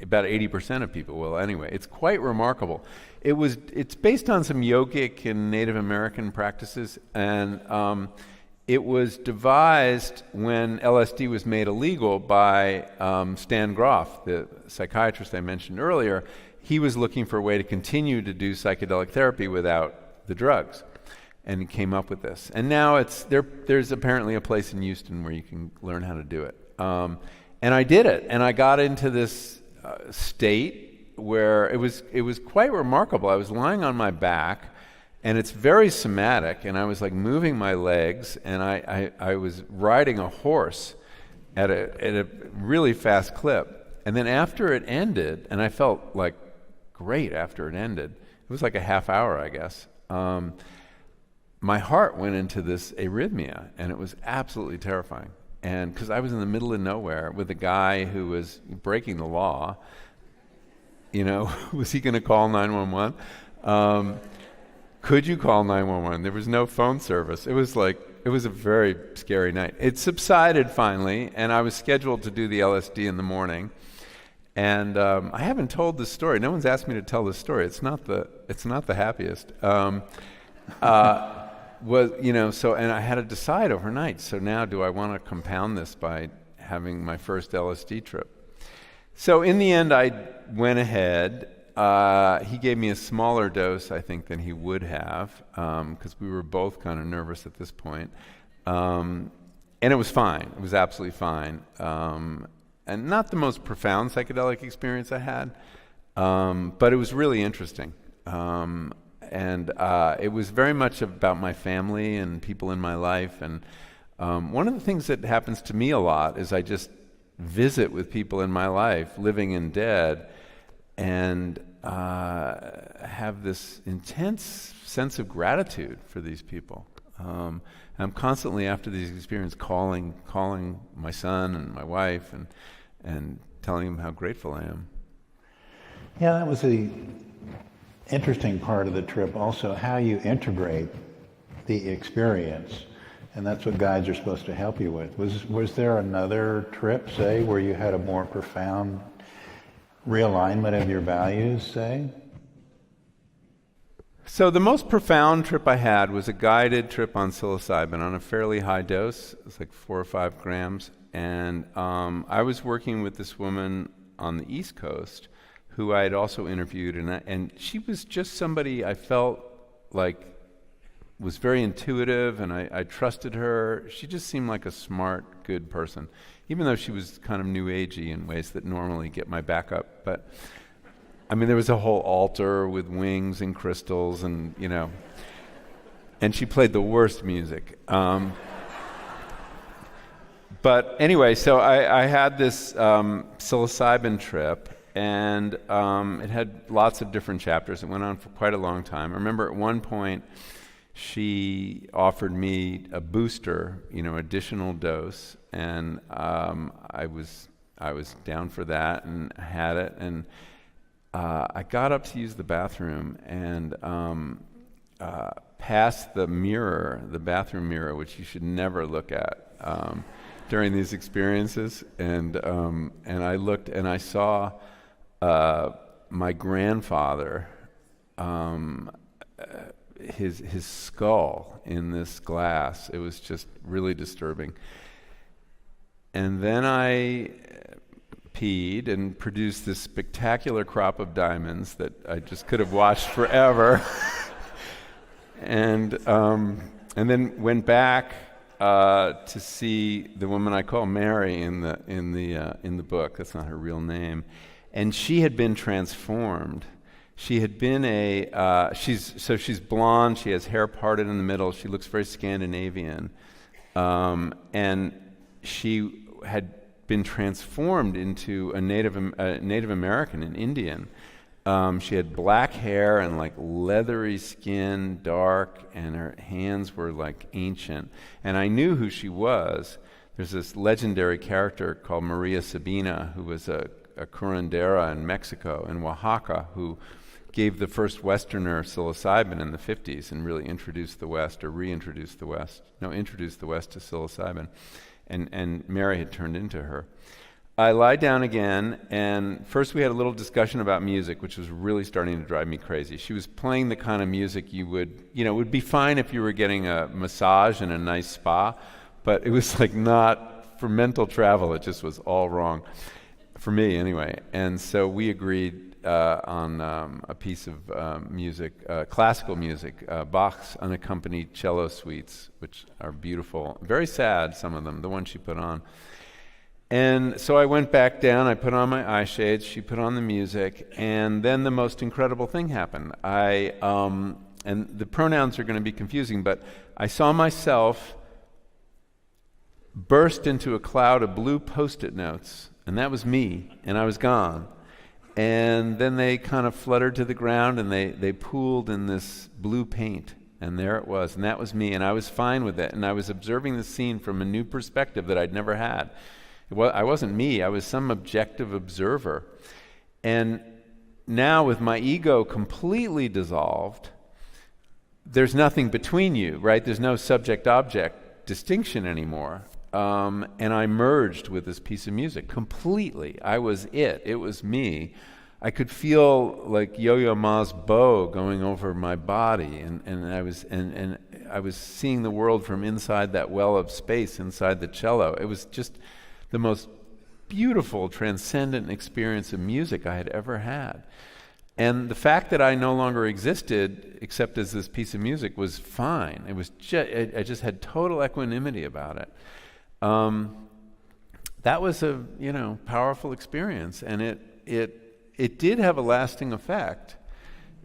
About 80% of people will anyway. It's quite remarkable. It's based on some yogic and Native American practices, and it was devised when LSD was made illegal by Stan Grof, the psychiatrist I mentioned earlier. He was looking for a way to continue to do psychedelic therapy without the drugs, and he came up with this. And now there's apparently a place in Houston where you can learn how to do it. And I did it, and I got into this state where it was quite remarkable. I was lying on my back, and it's very somatic, and I was like moving my legs, and I was riding a horse at a really fast clip. And then after it ended, and I felt like great after it ended, it was like a half hour, I guess, my heart went into this arrhythmia, and it was absolutely terrifying. And because I was in the middle of nowhere with a guy who was breaking the law, was he going to call 911? Could you call 911? There was no phone service. It was a very scary night. It subsided finally, and I was scheduled to do the LSD in the morning. And I haven't told this story. No one's asked me to tell this story. It's not the happiest. And I had to decide overnight. So now, do I want to compound this by having my first LSD trip? So in the end, I went ahead. He gave me a smaller dose, I think, than he would have, because we were both kind of nervous at this point. And it was fine. It was absolutely fine. And not the most profound psychedelic experience I had, but it was really interesting. And it was very much about my family and people in my life. And one of the things that happens to me a lot is I just visit with people in my life, living and dead, and have this intense sense of gratitude for these people. I'm constantly, after these experiences, calling my son and my wife and telling them how grateful I am. Yeah, that was the interesting part of the trip, also how you integrate the experience. And that's what guides are supposed to help you with. Was there another trip, say, where you had a more profound realignment of your values, say? So the most profound trip I had was a guided trip on psilocybin on a fairly high dose. It was like 4 or 5 grams. And I was working with this woman on the East Coast who I had also interviewed. And she was just somebody I felt like was very intuitive, and I trusted her. She just seemed like a smart, good person, even though she was kind of new agey in ways that normally get my back up. But I mean, there was a whole altar with wings and crystals, and and she played the worst music. But anyway, so I had this psilocybin trip, and it had lots of different chapters. It went on for quite a long time. I remember at one point she offered me a booster, additional dose, and I I was down for that and had it. And I got up to use the bathroom and past the mirror, the bathroom mirror, which you should never look at during these experiences. And I looked and I saw my grandfather, his skull in this glass. It was just really disturbing. And then I peed and produced this spectacular crop of diamonds that I just could have watched forever. and then went back to see the woman I call Mary in the book. That's not her real name. And she had been transformed. She had been she's blonde, she has hair parted in the middle, she looks very Scandinavian. And she had been transformed into a Native American, an Indian. She had black hair and like leathery skin, dark, and her hands were like ancient. And I knew who she was. There's this legendary character called Maria Sabina, who was a curandera in Mexico, in Oaxaca, who gave the first Westerner psilocybin in the 50s and really introduced the West to psilocybin. And Mary had turned into her. I lie down again, and first we had a little discussion about music, which was really starting to drive me crazy. She was playing the kind of music it would be fine if you were getting a massage in a nice spa, but it was like not for mental travel. It just was all wrong, for me anyway. And so we agreed on a piece of music, classical music, Bach's unaccompanied cello suites, which are beautiful, very sad, some of them, the one she put on. And so I went back down, I put on my eye shades, she put on the music, and then the most incredible thing happened. And the pronouns are going to be confusing, but I saw myself burst into a cloud of blue Post-it notes, and that was me, and I was gone. And then they kind of fluttered to the ground, and they pooled in this blue paint, and there it was, and that was me, and I was fine with it, and I was observing the scene from a new perspective that I'd never had. I wasn't me, I was some objective observer. And now with my ego completely dissolved, there's nothing between you, right? There's no subject-object distinction anymore. And I merged with this piece of music completely. I was it. It was me. I could feel like Yo-Yo Ma's bow going over my body, and I was seeing the world from inside that well of space inside the cello. It was just the most beautiful, transcendent experience of music I had ever had. And the fact that I no longer existed except as this piece of music was fine. It was I just had total equanimity about it. That was a powerful experience, and it did have a lasting effect,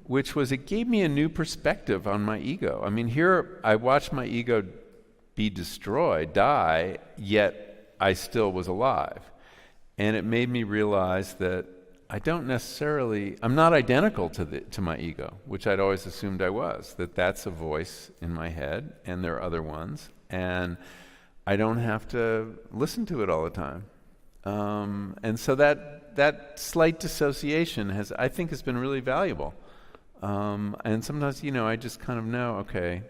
which was it gave me a new perspective on my ego. I mean, here I watched my ego be destroyed, die, yet I still was alive. And it made me realize that I'm not identical to my ego, which I'd always assumed I was, that's a voice in my head, and there are other ones, and I don't have to listen to it all the time. And so that slight dissociation I think has been really valuable. And sometimes, I just kind of know, okay,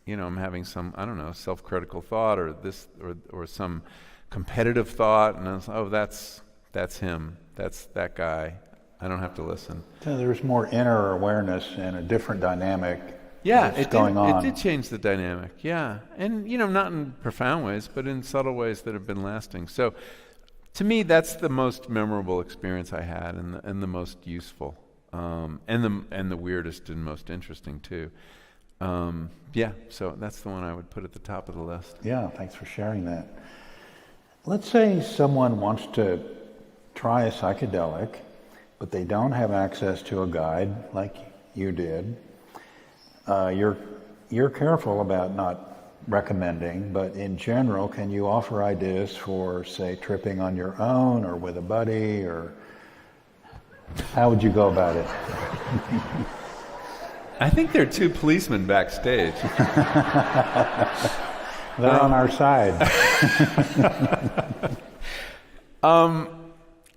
I'm having some, self-critical thought or some competitive thought, and I was, that's him, that's that guy. I don't have to listen. So there's more inner awareness and a different dynamic. Yeah, it did change the dynamic, yeah. And, not in profound ways, but in subtle ways that have been lasting. So, to me, that's the most memorable experience I had, and the most useful, and the weirdest and most interesting, too. So that's the one I would put at the top of the list. Yeah, thanks for sharing that. Let's say someone wants to try a psychedelic, but they don't have access to a guide like you did. You're careful about not recommending, but in general, can you offer ideas for, say, tripping on your own or with a buddy, or how would you go about it? I think there are two policemen backstage. They're on our side.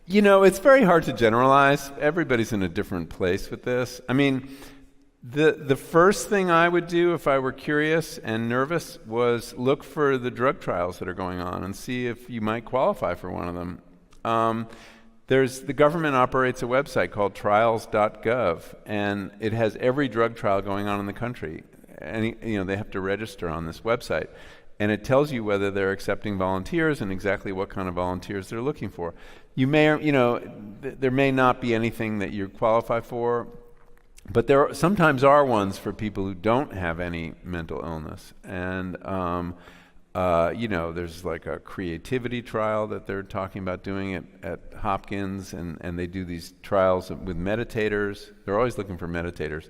You know, it's very hard to generalize. Everybody's in a different place with this. I mean, the first thing I would do if I were curious and nervous was look for the drug trials that are going on and see if you might qualify for one of them. The government operates a website called trials.gov, and it has every drug trial going on in the country. And they have to register on this website, and it tells you whether they're accepting volunteers and exactly what kind of volunteers they're looking for. You may, there may not be anything that you qualify for, but there sometimes are ones for people who don't have any mental illness. And there's like a creativity trial that they're talking about doing at Hopkins, and they do these trials with meditators. They're always looking for meditators.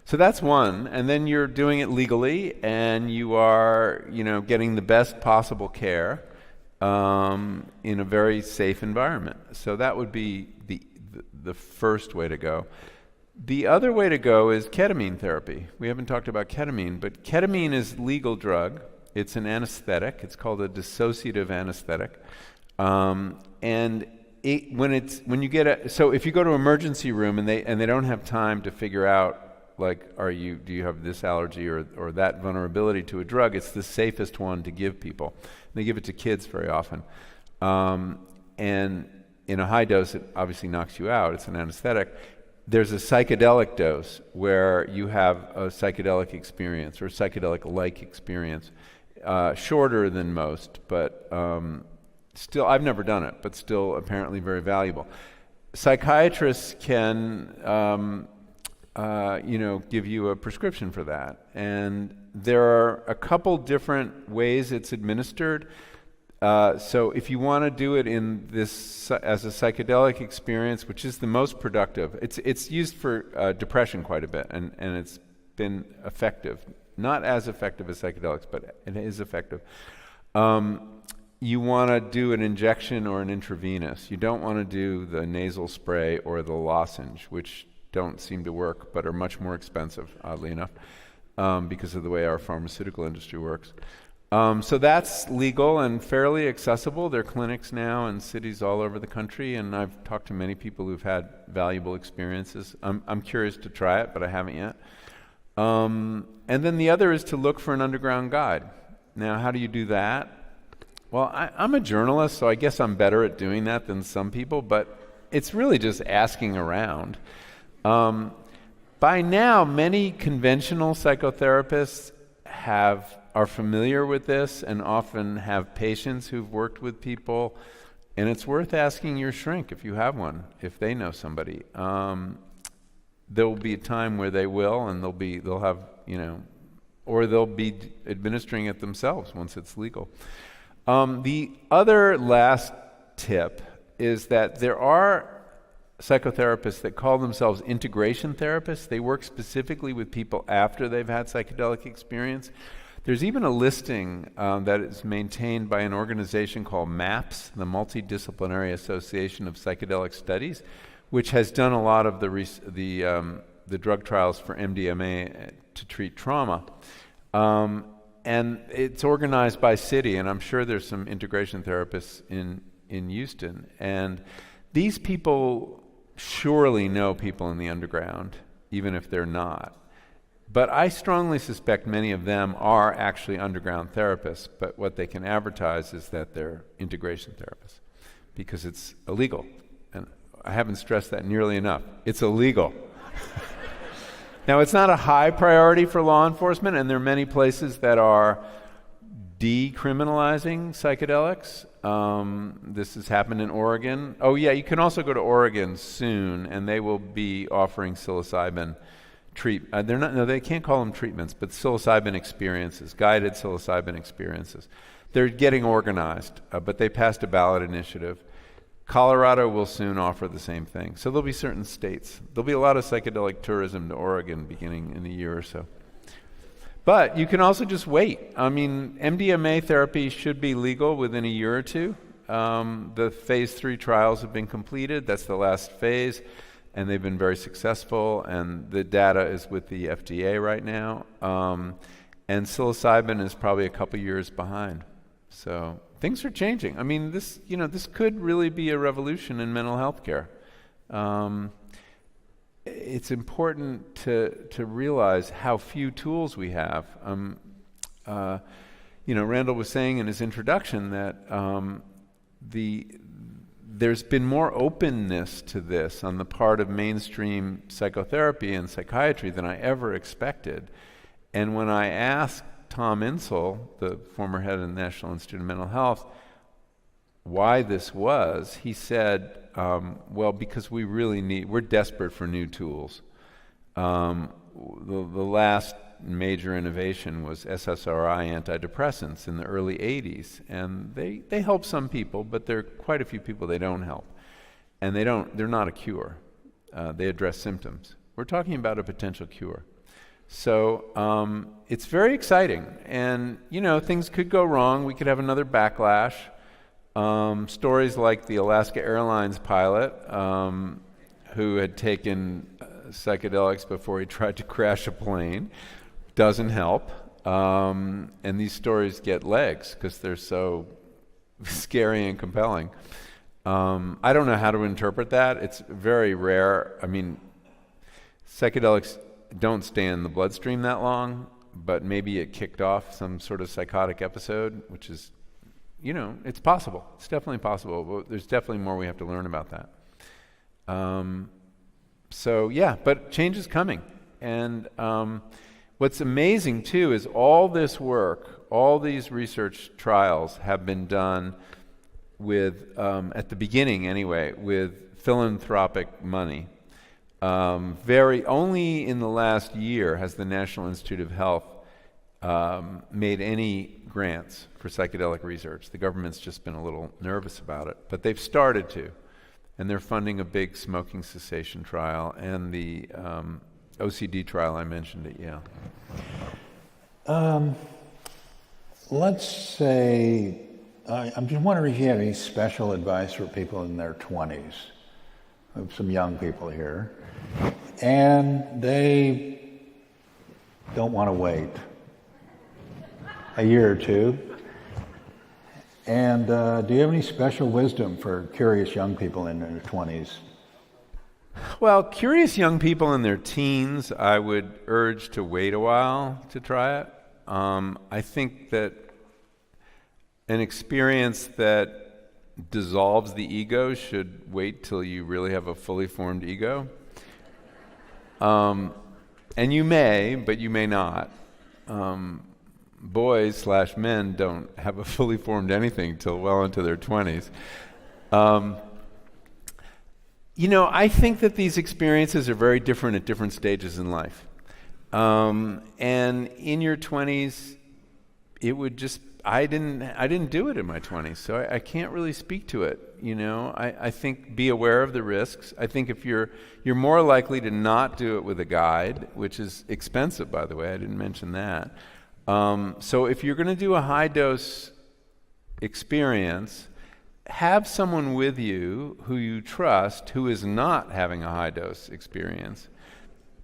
So that's one, and then you're doing it legally, and you are, getting the best possible care in a very safe environment. So that would be the first way to go. The other way to go is ketamine therapy. We haven't talked about ketamine, but ketamine is a legal drug. It's an anesthetic. It's called a dissociative anesthetic. So if you go to an emergency room and they don't have time to figure out, like, do you have this allergy or that vulnerability to a drug, it's the safest one to give people. They give it to kids very often. And in a high dose, it obviously knocks you out. It's an anesthetic. There's a psychedelic dose where you have a psychedelic experience or psychedelic-like experience, shorter than most, but still, I've never done it, but still apparently very valuable. Psychiatrists can, give you a prescription for that, and there are a couple different ways it's administered. So if you want to do it in this as a psychedelic experience, which is the most productive, it's used for depression quite a bit, and it's been effective. Not as effective as psychedelics, but it is effective. You want to do an injection or an intravenous. You don't want to do the nasal spray or the lozenge, which don't seem to work, but are much more expensive, oddly enough, because of the way our pharmaceutical industry works. So that's legal and fairly accessible. There are clinics now in cities all over the country, and I've talked to many people who've had valuable experiences. I'm curious to try it, but I haven't yet. And then the other is to look for an underground guide. Now, how do you do that? Well, I'm a journalist, so I guess I'm better at doing that than some people, but it's really just asking around. By now, many conventional psychotherapists are familiar with this and often have patients who've worked with people, and it's worth asking your shrink if you have one, if they know somebody. There will be a time where they will, and they'll have, or they'll be administering it themselves once it's legal. The other last tip is that there are psychotherapists that call themselves integration therapists. They work specifically with people after they've had psychedelic experience. There's even a listing that is maintained by an organization called MAPS, the Multidisciplinary Association of Psychedelic Studies, which has done a lot of the drug trials for MDMA to treat trauma. And it's organized by city, and I'm sure there's some integration therapists in Houston. And these people surely know people in the underground, even if they're not. But I strongly suspect many of them are actually underground therapists, but what they can advertise is that they're integration therapists, because it's illegal. And I haven't stressed that nearly enough. It's illegal. Now, it's not a high priority for law enforcement, and there are many places that are decriminalizing psychedelics. This has happened in Oregon. Oh yeah, you can also go to Oregon soon, and they will be offering psilocybin they can't call them treatments, but psilocybin experiences, guided psilocybin experiences. They're getting organized, but they passed a ballot initiative. Colorado will soon offer the same thing. So there'll be certain states. There'll be a lot of psychedelic tourism to Oregon beginning in a year or so. But you can also just wait. I mean, MDMA therapy should be legal within a year or two. The phase 3 trials have been completed. That's the last phase, and they've been very successful, and the data is with the FDA right now. And psilocybin is probably a couple years behind. So things are changing. I mean, this could really be a revolution in mental health care. It's important to realize how few tools we have. Randall was saying in his introduction that there's been more openness to this on the part of mainstream psychotherapy and psychiatry than I ever expected. And when I asked Tom Insel, the former head of the National Institute of Mental Health, why this was, he said, well, because we're desperate for new tools. The last major innovation was SSRI antidepressants in the early 80s, and they help some people, but there are quite a few people they don't help. And they're not a cure. They address symptoms. We're talking about a potential cure. So it's very exciting, and things could go wrong. We could have another backlash. Stories like the Alaska Airlines pilot who had taken psychedelics before he tried to crash a plane doesn't help. And these stories get legs because they're so scary and compelling. I don't know how to interpret that. It's very rare. I mean, psychedelics don't stay in the bloodstream that long, but maybe it kicked off some sort of psychotic episode, which is, it's possible. It's definitely possible. But there's definitely more we have to learn about that. But change is coming. And what's amazing, too, is all this work, all these research trials have been done with, at the beginning anyway, with philanthropic money. Only in the last year has the National Institute of Health made any grants for psychedelic research. The government's just been a little nervous about it, but they've started to. And they're funding a big smoking cessation trial and the OCD trial I mentioned at Yale. Let's say, I'm just wondering if you have any special advice for people in their 20s. We have some young people here, and they don't want to wait a year or two. And do you have any special wisdom for curious young people in their 20s? Well, curious young people in their teens, I would urge to wait a while to try it. I think that an experience that dissolves the ego should wait till you really have a fully formed ego. And you may, but you may not. Boys/men don't have a fully formed anything till well into their 20s. I think that these experiences are very different at different stages in life. And in your 20s, it would just, I didn't do it in my 20s, so I can't really speak to it. I think be aware of the risks. I think if you're more likely to not do it with a guide, which is expensive, by the way, I didn't mention that. So if you're going to do a high dose experience, have someone with you who you trust who is not having a high dose experience.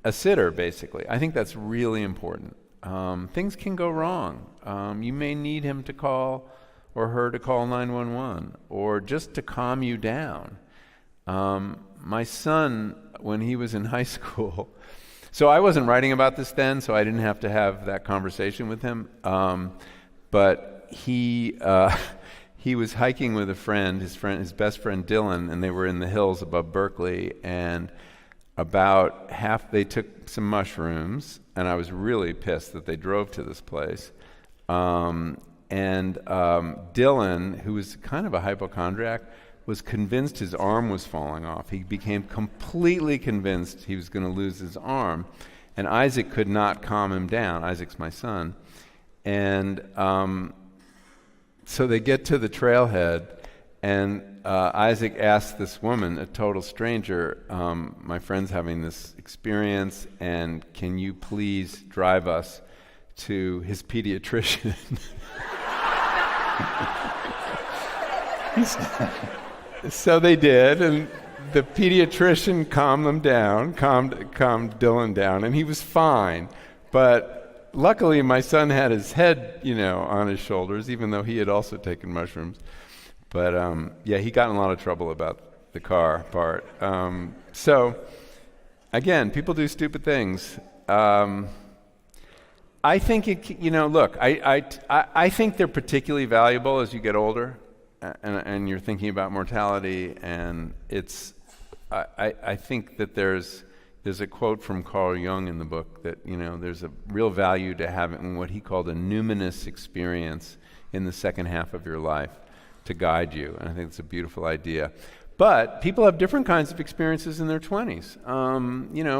A sitter, basically. I think that's really important. Things can go wrong. You may need him to call or her to call 911 or just to calm you down. My son, when he was in high school, so I wasn't writing about this then, so I didn't have to have that conversation with him. But he was hiking with a friend, his best friend Dylan, and they were in the hills above Berkeley. And about they took some mushrooms, and I was really pissed that they drove to this place. And Dylan, who was kind of a hypochondriac, was convinced his arm was falling off. He became completely convinced he was going to lose his arm, and Isaac could not calm him down. Isaac's my son. And so they get to the trailhead, and Isaac asks this woman, a total stranger, my friend's having this experience, and can you please drive us to his pediatrician? So they did, and the pediatrician calmed Dylan down, and he was fine. But luckily, my son had his head, on his shoulders, even though he had also taken mushrooms. But yeah, he got in a lot of trouble about the car part. So, again, people do stupid things. I think look, I think they're particularly valuable as you get older, and you're thinking about mortality, and I think that there's a quote from Carl Jung in the book that, there's a real value to having what he called a numinous experience in the second half of your life to guide you, and I think it's a beautiful idea. But people have different kinds of experiences in their 20s.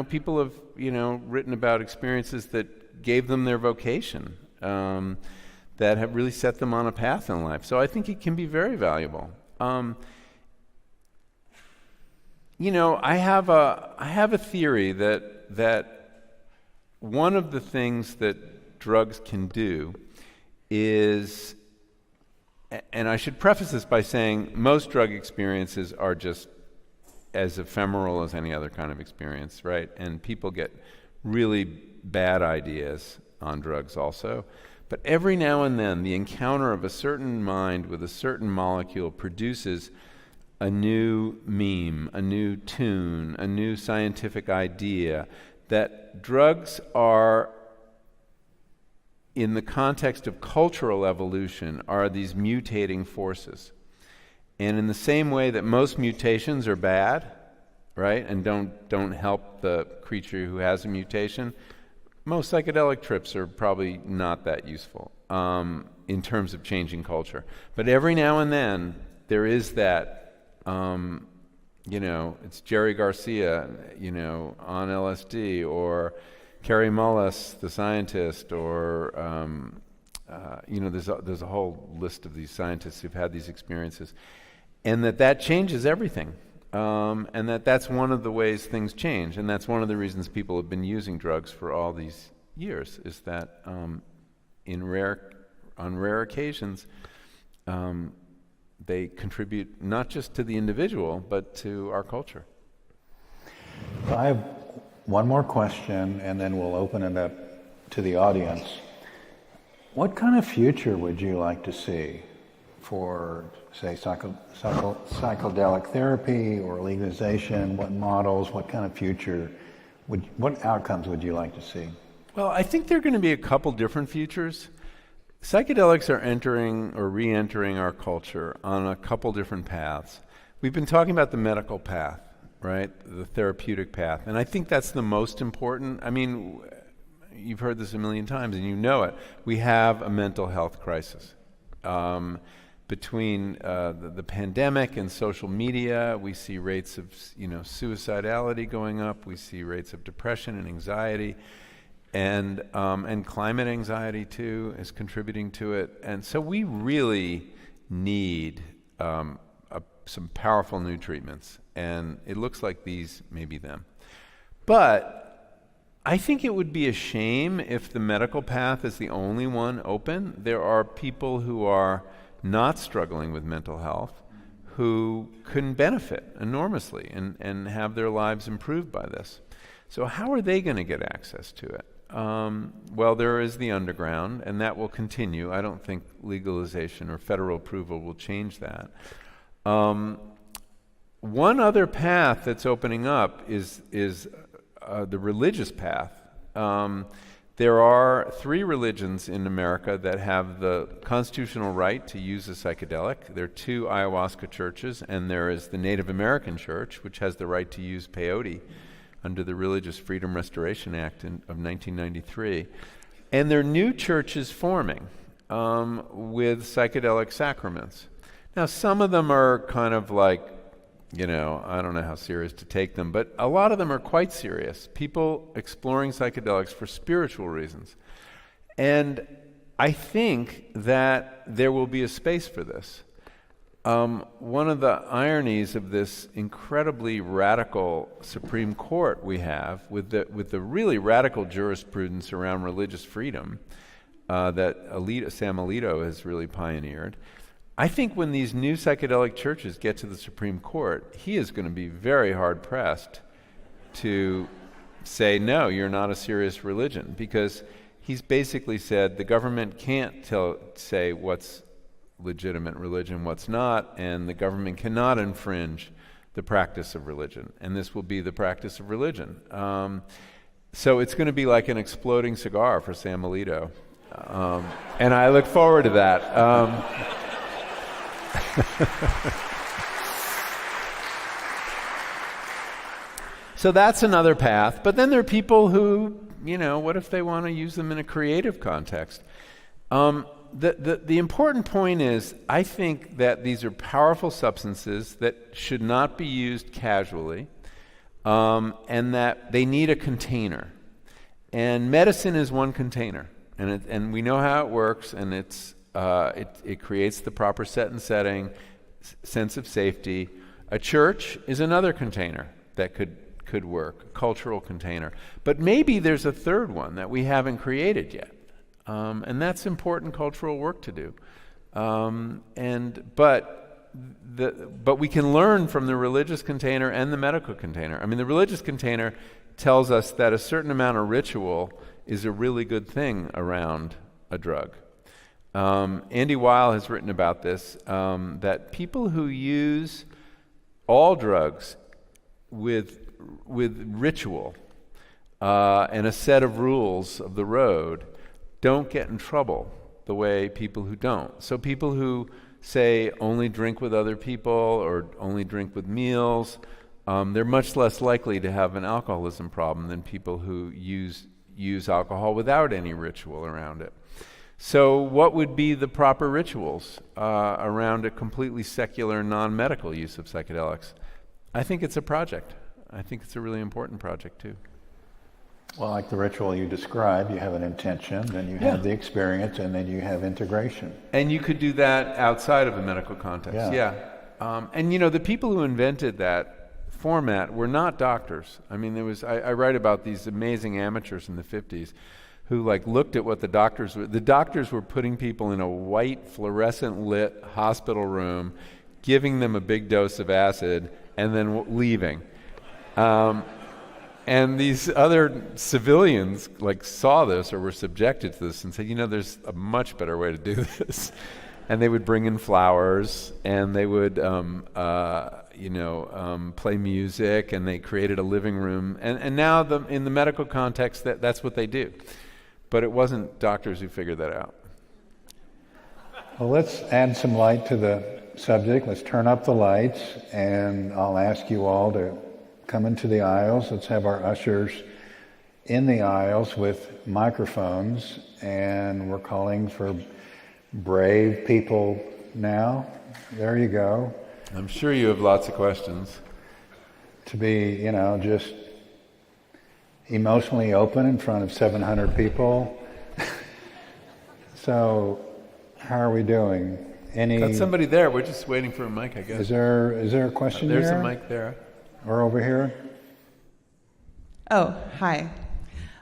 People have, written about experiences that gave them their vocation, that have really set them on a path in life. So I think it can be very valuable. I have a theory that one of the things that drugs can do is, and I should preface this by saying most drug experiences are just as ephemeral as any other kind of experience, right? And people get really bad ideas on drugs also. But every now and then, the encounter of a certain mind with a certain molecule produces a new meme, a new tune, a new scientific idea, that drugs are, in the context of cultural evolution, are these mutating forces. And in the same way that most mutations are bad, right, and don't help the creature who has a mutation, most psychedelic trips are probably not that useful in terms of changing culture. But every now and then, there is that, it's Jerry Garcia, on LSD, or Carrie Mullis, the scientist, or, there's a whole list of these scientists who've had these experiences. And that changes everything. And that's one of the ways things change, and that's one of the reasons people have been using drugs for all these years, is that on rare occasions, they contribute not just to the individual, but to our culture. Well, I have one more question, and then we'll open it up to the audience. What kind of future would you like to see for, say, psychedelic therapy or legalization? What models, what kind of future, what outcomes would you like to see? Well, I think there are going to be a couple different futures. Psychedelics are entering or re-entering our culture on a couple different paths. We've been talking about the medical path, right? The therapeutic path. And I think that's the most important. I mean, you've heard this a million times and you know it. We have a mental health crisis. Between the pandemic and social media, we see rates of suicidality going up. We see rates of depression and anxiety, and climate anxiety too is contributing to it. And so we really need some powerful new treatments, and it looks like these may be them. But I think it would be a shame if the medical path is the only one open. There are people who are not struggling with mental health who can benefit enormously and have their lives improved by this. So how are they going to get access to it? Well, there is the underground, and that will continue. I don't think legalization or federal approval will change that. One other path that's opening up is the religious path. There are 3 religions in America that have the constitutional right to use a psychedelic. There are 2 ayahuasca churches, and there is the Native American Church, which has the right to use peyote under the Religious Freedom Restoration Act of 1993. And there are new churches forming with psychedelic sacraments. Now, some of them are kind of like, I don't know how serious to take them, but a lot of them are quite serious. People exploring psychedelics for spiritual reasons. And I think that there will be a space for this. One of the ironies of this incredibly radical Supreme Court we have, with the really radical jurisprudence around religious freedom that Sam Alito has really pioneered, I think when these new psychedelic churches get to the Supreme Court, he is going to be very hard-pressed to say, no, you're not a serious religion, because he's basically said the government can't say what's legitimate religion, what's not, and the government cannot infringe the practice of religion, and this will be the practice of religion. So it's going to be like an exploding cigar for Sam Alito, and I look forward to that. So that's another path. But then there are people who, what if they want to use them in a creative context? The important point is, I think that these are powerful substances that should not be used casually, and that they need a container. And medicine is one container, and we know how it works, and it creates the proper set and setting, sense of safety. A church is another container that could work, a cultural container. But maybe there's a third one that we haven't created yet. And that's important cultural work to do. But we can learn from the religious container and the medical container. I mean, the religious container tells us that a certain amount of ritual is a really good thing around a drug. Andy Weil has written about this, that people who use all drugs with ritual and a set of rules of the road don't get in trouble the way people who don't. So people who say only drink with other people or only drink with meals, they're much less likely to have an alcoholism problem than people who use alcohol without any ritual around it. So what would be the proper rituals around a completely secular, non-medical use of psychedelics? I think it's a project. I think it's a really important project too. Well, like the ritual you described, you have an intention, then you have the experience, and then you have integration. And you could do that outside of a medical context. And the people who invented that format were not doctors. I mean, I write about these amazing amateurs in the 50s who looked at what the doctors were. The doctors were putting people in a white fluorescent lit hospital room, giving them a big dose of acid, and then leaving. And these other civilians saw this or were subjected to this and said, there's a much better way to do this. And they would bring in flowers, and they would play music, and they created a living room. And now in the medical context, that's what they do. But it wasn't doctors who figured that out. Well, let's add some light to the subject. Let's turn up the lights, and I'll ask you all to come into the aisles. Let's have our ushers in the aisles with microphones, and we're calling for brave people now. There you go. I'm sure you have lots of questions. To be, just emotionally open in front of 700 people. So, how are we doing? Got somebody there. We're just waiting for a mic, I guess. Is there a question There's there? a mic there. Or over here? Oh, hi.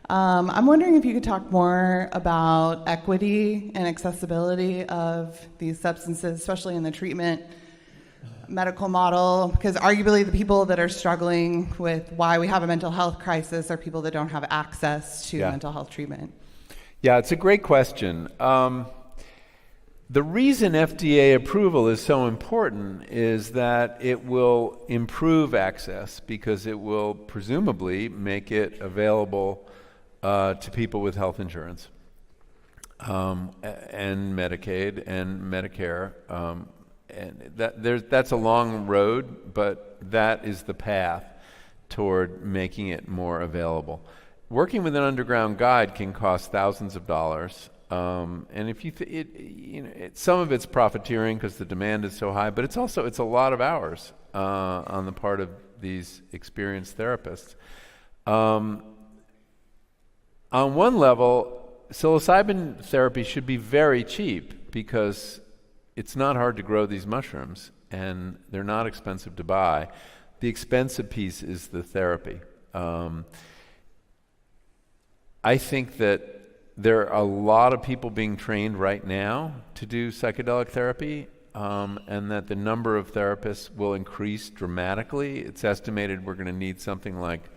I'm wondering if you could talk more about equity and accessibility of these substances, especially in the treatment medical model, because arguably the people that are struggling with why we have a mental health crisis are people that don't have access to mental health treatment. Yeah, it's a great question. The reason FDA approval is so important is that it will improve access because it will presumably make it available to people with health insurance and Medicaid and Medicare. And that's a long road, but that is the path toward making it more available. Working with an underground guide can cost thousands of dollars. And if some of it's profiteering because the demand is so high, but it's a lot of hours on the part of these experienced therapists. On one level, psilocybin therapy should be very cheap because it's not hard to grow these mushrooms and they're not expensive to buy. The expensive piece is the therapy. I think that there are a lot of people being trained right now to do psychedelic therapy, and that the number of therapists will increase dramatically. It's estimated we're going to need something like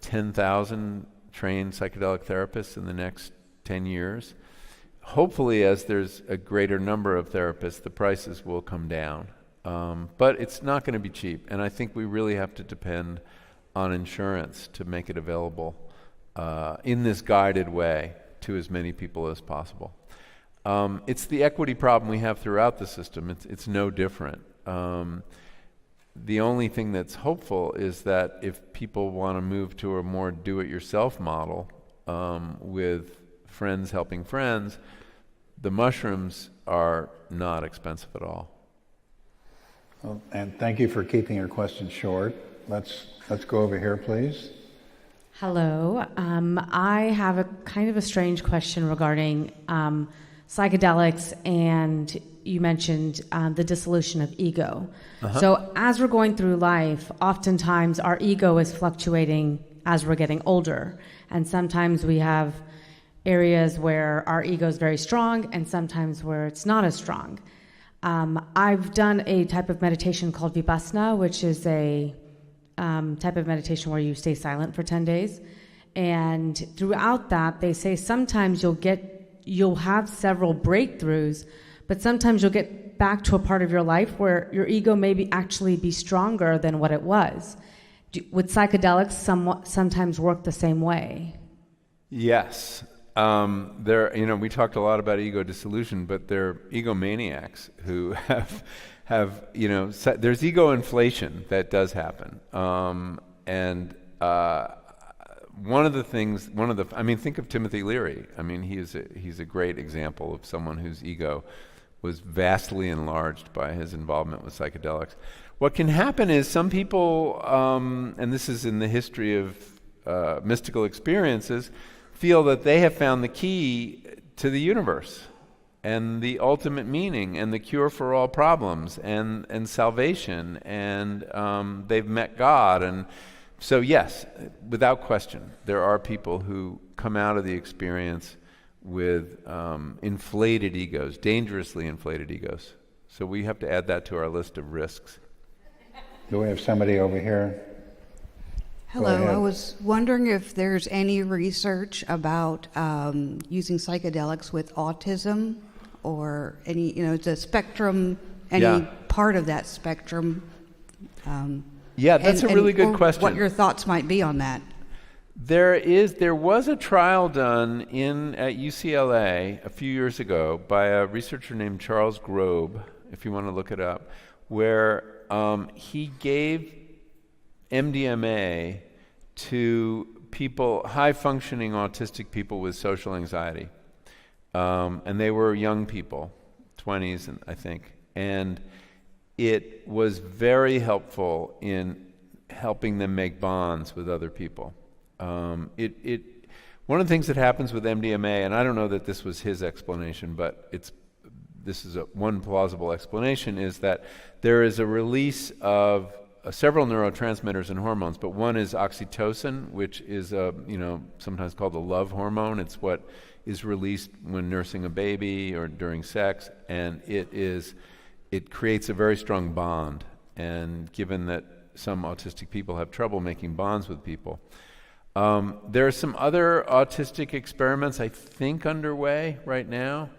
10,000 trained psychedelic therapists in the next 10 years. Hopefully, as there's a greater number of therapists, the prices will come down. But it's not going to be cheap, and I think we really have to depend on insurance to make it available in this guided way to as many people as possible. It's the equity problem we have throughout the system. It's no different. The only thing that's hopeful is that if people want to move to a more do-it-yourself model with friends helping friends, the mushrooms are not expensive at all. Well, and thank you for keeping your questions short. Let's go over here, please. Hello. I have a kind of a strange question regarding psychedelics, and you mentioned the dissolution of ego. So as we're going through life, oftentimes our ego is fluctuating as we're getting older, and sometimes we have areas where our ego is very strong and sometimes where it's not as strong. I've done a type of meditation called Vipassana, which is a type of meditation where you stay silent for 10 days. And throughout that, they say sometimes you'll have several breakthroughs, but sometimes you'll get back to a part of your life where your ego may actually be stronger than what it was. Would psychedelics sometimes work the same way? Yes. We talked a lot about ego dissolution, but they're egomaniacs who have there's ego inflation that does happen. Think of Timothy Leary. I mean, he's a great example of someone whose ego was vastly enlarged by his involvement with psychedelics. What can happen is some people, and this is in the history of mystical experiences, feel that they have found the key to the universe and the ultimate meaning and the cure for all problems and salvation, and they've met God. And so yes, without question, there are people who come out of the experience with inflated egos, dangerously inflated egos. So we have to add that to our list of risks. Do we have somebody over here? Hello, I was wondering if there's any research about using psychedelics with autism or any, the spectrum, any part of that spectrum. That's a really good question. What your thoughts might be on that. There was a trial done at UCLA a few years ago by a researcher named Charles Grobe, if you want to look it up, where he gave MDMA to people, high-functioning autistic people with social anxiety. And they were young people, 20s, I think. And it was very helpful in helping them make bonds with other people. One of the things that happens with MDMA, and I don't know that this was his explanation, but this is one plausible explanation, is that there is a release of several neurotransmitters and hormones, but one is oxytocin, which is sometimes called the love hormone. It's what is released when nursing a baby or during sex, and it creates a very strong bond. And given that some autistic people have trouble making bonds with people, there are some other autistic experiments I think underway right now.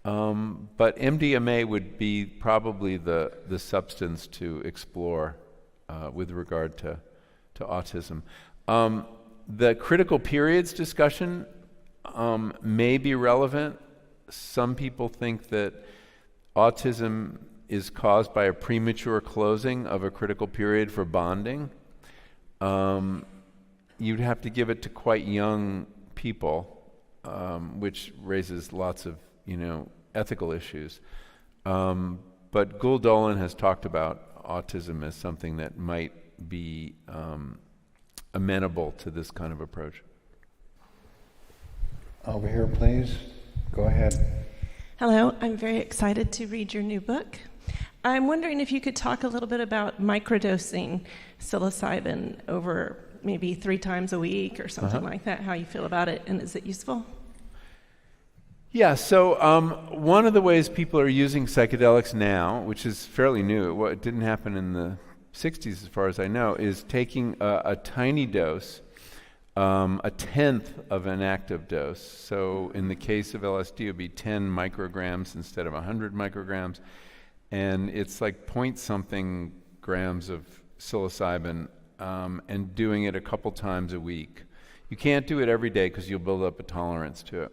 But MDMA would be probably the substance to explore with regard to autism. The critical periods discussion may be relevant. Some people think that autism is caused by a premature closing of a critical period for bonding. You'd have to give it to quite young people, which raises lots of ethical issues. But Gul Dolan has talked about autism as something that might be amenable to this kind of approach. Over here, please. Go ahead. Hello, I'm very excited to read your new book. I'm wondering if you could talk a little bit about microdosing psilocybin over maybe 3 times a week or something like that, how you feel about it, and is it useful? Yeah, so one of the ways people are using psychedelics now, which is fairly new, it didn't happen in the 60s as far as I know, is taking a tiny dose a tenth of an active dose. So in the case of LSD, it would be 10 micrograms instead of 100 micrograms. And it's like point something grams of psilocybin, and doing it a couple times a week. You can't do it every day because you'll build up a tolerance to it.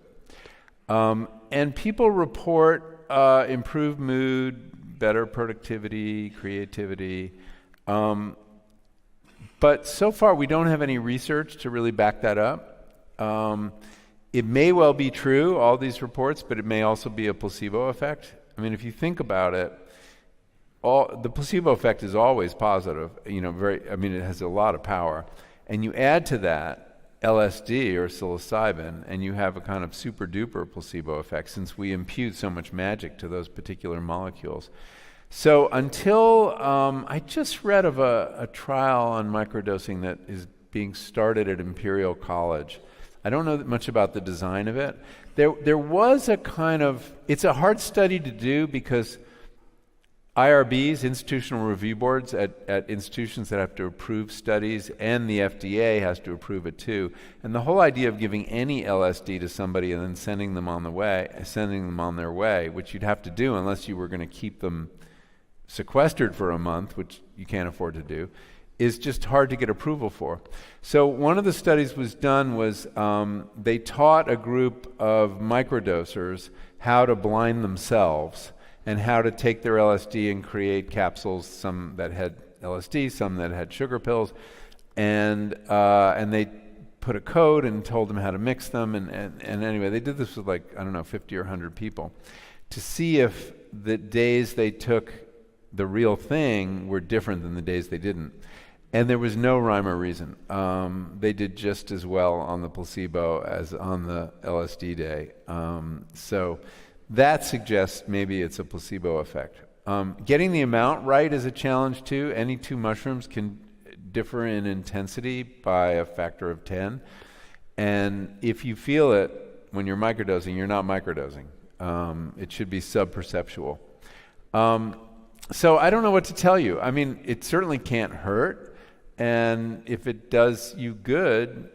And people report improved mood, better productivity, creativity. But so far, we don't have any research to really back that up. It may well be true, all these reports, but it may also be a placebo effect. I mean, if you think about it, the placebo effect is always positive. It has a lot of power. And you add to that LSD or psilocybin, and you have a kind of super duper placebo effect, since we impute so much magic to those particular molecules. So until I just read of a trial on microdosing that is being started at Imperial College. I don't know much about the design of it. There was a kind of, it's a hard study to do because IRBs, institutional review boards at institutions that have to approve studies, and the FDA has to approve it too. And the whole idea of giving any LSD to somebody and then sending them on their way, which you'd have to do unless you were going to keep them sequestered for a month, which you can't afford to do, is just hard to get approval for. So one of the studies was they taught a group of microdosers how to blind themselves and how to take their LSD and create capsules, some that had LSD, some that had sugar pills, and they put a code and told them how to mix them, and anyway, they did this with 50 or 100 people to see if the days they took the real thing were different than the days they didn't. And there was no rhyme or reason. They did just as well on the placebo as on the LSD day. So that suggests maybe it's a placebo effect. Getting the amount right is a challenge too. Any two mushrooms can differ in intensity by a factor of 10. And if you feel it when you're microdosing, you're not microdosing. It should be sub-perceptual. So I don't know what to tell you. I mean, it certainly can't hurt. And if it does you good,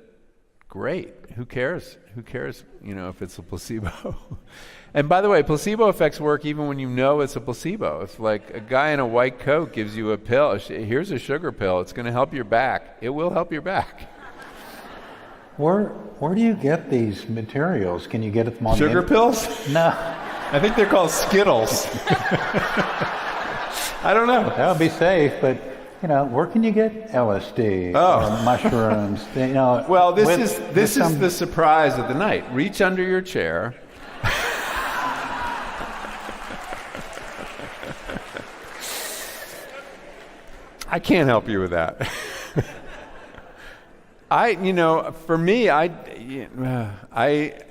great. Who cares? Who cares, if it's a placebo? And by the way, placebo effects work even when you know it's a placebo. If a guy in a white coat gives you a pill, here's a sugar pill, it's going to help your back. It will help your back. Where do you get these materials? Can you get them on sugar pills? No. I think they're called Skittles. I don't know. That would be safe, but where can you get LSD or mushrooms? Well, this is the surprise of the night. Reach under your chair. I can't help you with that. For me,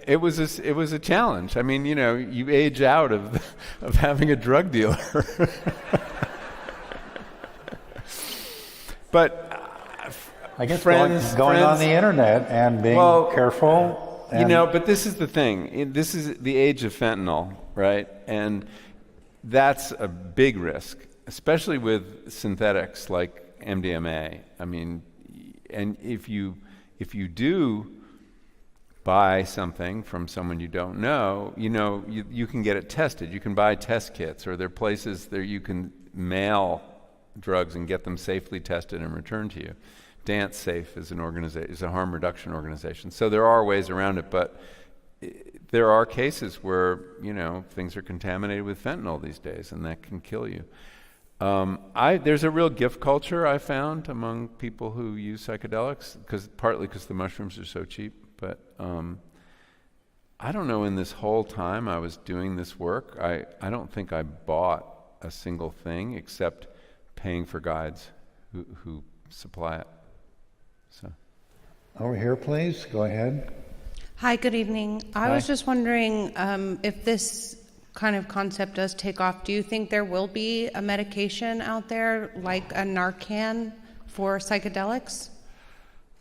it was a challenge. I mean, you age out of having a drug dealer. But I guess going on the internet and being careful. But this is the thing. This is the age of fentanyl, right? And that's a big risk, especially with synthetics like MDMA. I mean, and if you do buy something from someone you don't know, you can get it tested. You can buy test kits, or there are places there you can mail drugs and get them safely tested and returned to you. Dance Safe is a harm reduction organization. So there are ways around it, but there are cases where things are contaminated with fentanyl these days, and that can kill you. There's a real gift culture I found among people who use psychedelics, partly because the mushrooms are so cheap. But I don't know. In this whole time I was doing this work, I don't think I bought a single thing except paying for guides who supply it. So, over here, please. Go ahead. Hi, good evening. I was just wondering if this kind of concept does take off, do you think there will be a medication out there like a Narcan for psychedelics?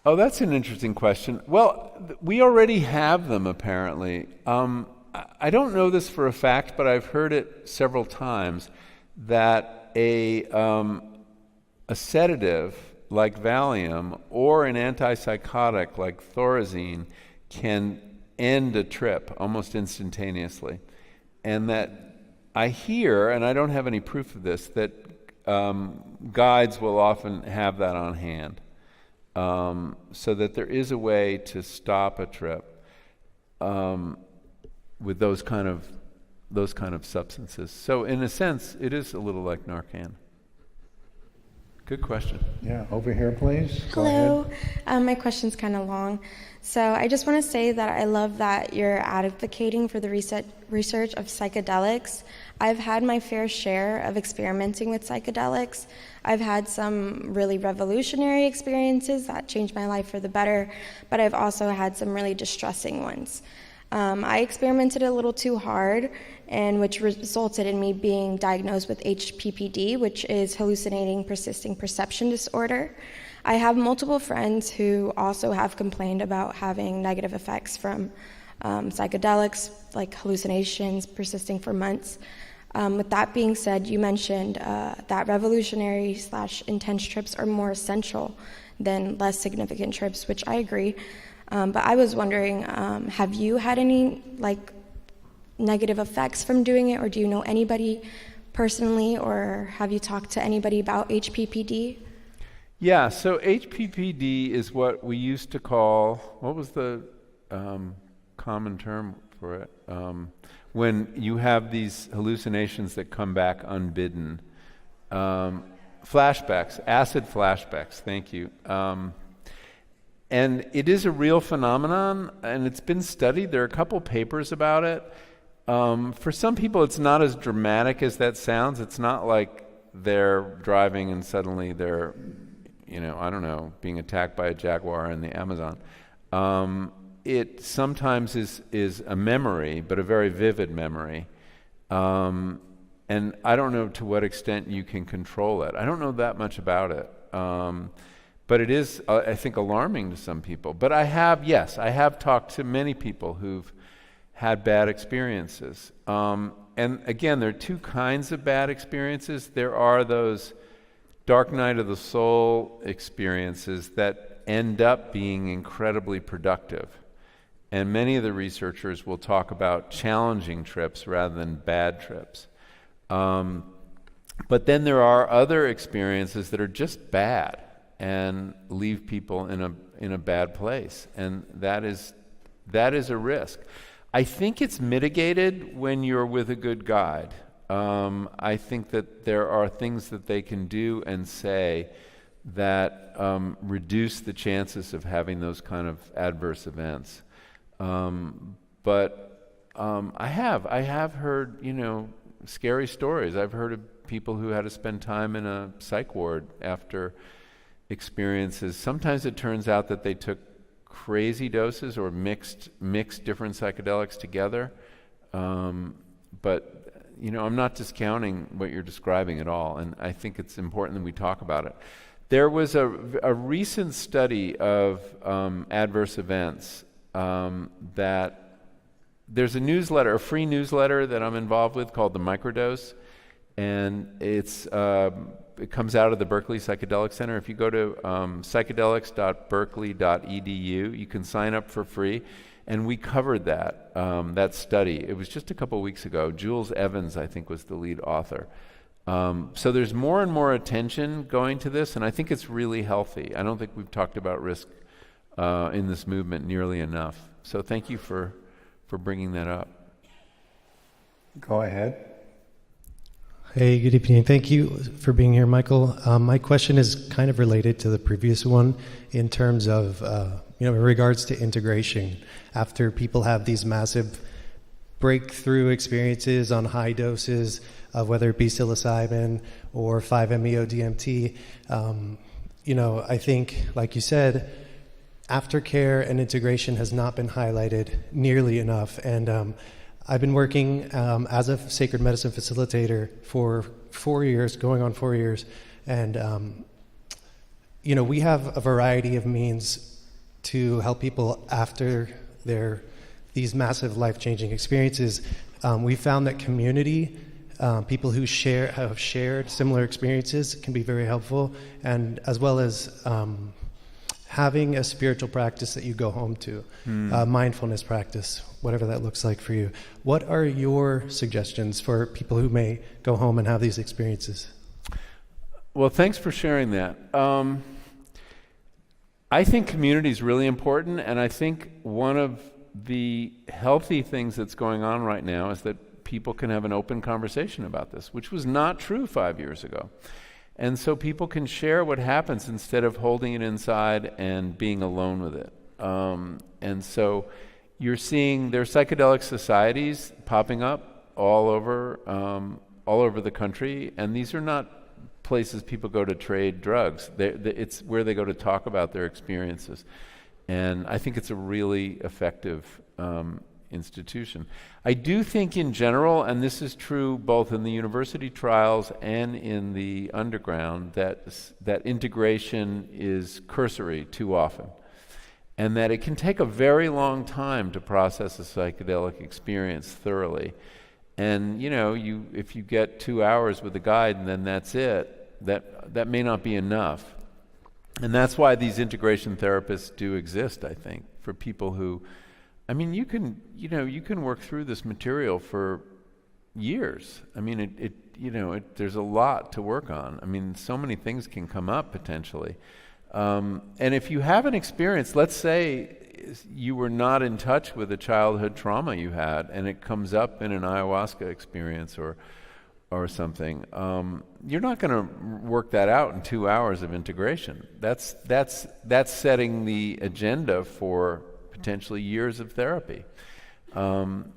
Oh, that's an interesting question. Well, we already have them, apparently. I don't know this for a fact, but I've heard it several times that a sedative like Valium or an antipsychotic like Thorazine can end a trip almost instantaneously. And that I hear, and I don't have any proof of this, that guides will often have that on hand, so that there is a way to stop a trip with those kind of substances. So in a sense, it is a little like Narcan. Good question. Yeah, over here, please. Go Hello. ahead. My question's kind of long. So I just want to say that I love that you're advocating for the research of psychedelics. I've had my fair share of experimenting with psychedelics. I've had some really revolutionary experiences that changed my life for the better, but I've also had some really distressing ones. I experimented a little too hard, and which resulted in me being diagnosed with HPPD, which is hallucinating persisting perception disorder. I have multiple friends who also have complained about having negative effects from psychedelics, like hallucinations persisting for months. With that being said, you mentioned that revolutionary/intense trips are more essential than less significant trips, which I agree. But I was wondering, have you had any negative effects from doing it, or do you know anybody personally, or have you talked to anybody about HPPD? Yeah, so HPPD is what we used to call, what was the common term for it? When you have these hallucinations that come back unbidden. Flashbacks, acid flashbacks, thank you. And it is a real phenomenon, and it's been studied. There are a couple papers about it. For some people, it's not as dramatic as that sounds. It's not like they're driving and suddenly they're, being attacked by a jaguar in the Amazon. It sometimes is a memory, but a very vivid memory. And I don't know to what extent you can control it. I don't know that much about it. But it is, I think, alarming to some people. But I have talked to many people who've had bad experiences. And again, there are two kinds of bad experiences. There are those dark night of the soul experiences that end up being incredibly productive. And many of the researchers will talk about challenging trips rather than bad trips. But then there are other experiences that are just bad and leave people in a bad place, and that is a risk. I think it's mitigated when you're with a good guide. I think that there are things that they can do and say that reduce the chances of having those kind of adverse events. But I have heard scary stories. I've heard of people who had to spend time in a psych ward after experiences. Sometimes it turns out that they took crazy doses or mixed different psychedelics together. But I'm not discounting what you're describing at all, and I think it's important that we talk about it. There was a recent study of adverse events that there's a free newsletter that I'm involved with called The Microdose, and it comes out of the Berkeley Psychedelic Center. If you go to psychedelics.berkeley.edu, you can sign up for free. And we covered that study. It was just a couple weeks ago. Jules Evans, I think, was the lead author. So there's more and more attention going to this, and I think it's really healthy. I don't think we've talked about risk in this movement nearly enough. So thank you for bringing that up. Go ahead. Hey, good evening. Thank you for being here, Michael. My question is kind of related to the previous one in terms of, in regards to integration. After people have these massive breakthrough experiences on high doses of whether it be psilocybin or 5-MeO-DMT, I think, like you said, aftercare and integration has not been highlighted nearly enough. And I've been working as a sacred medicine facilitator for 4 years, going on 4 years, and we have a variety of means to help people after these massive life-changing experiences. We found that community people who have shared similar experiences can be very helpful, and as well as having a spiritual practice that you go home to, mindfulness practice, whatever that looks like for you. What are your suggestions for people who may go home and have these experiences? Well, thanks for sharing that. I think community is really important, and I think one of the healthy things that's going on right now is that people can have an open conversation about this, which was not true 5 years ago. And so people can share what happens instead of holding it inside and being alone with it. And so you're seeing there are psychedelic societies popping up all over the country, and these are not places people go to trade drugs. It's where they go to talk about their experiences. And I think it's a really effective institution. I do think in general, and this is true both in the university trials and in the underground, that integration is cursory too often, and that it can take a very long time to process a psychedelic experience thoroughly. And if you get 2 hours with a guide and then that's it, that may not be enough. And that's why these integration therapists do exist, I think, for people who, you can work through this material for years. There's a lot to work on. So many things can come up potentially. And if you have an experience, let's say you were not in touch with a childhood trauma you had, and it comes up in an ayahuasca experience or something, you're not going to work that out in 2 hours of integration. That's setting the agenda for potentially years of therapy. But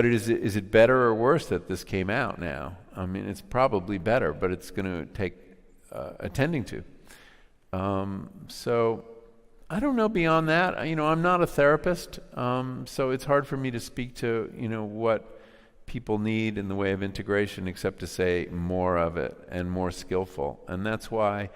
is it better or worse that this came out now? It's probably better, but it's going to take attending to. So I don't know beyond that. I'm not a therapist, so it's hard for me to speak to what people need in the way of integration, except to say more of it and more skillful. And that's why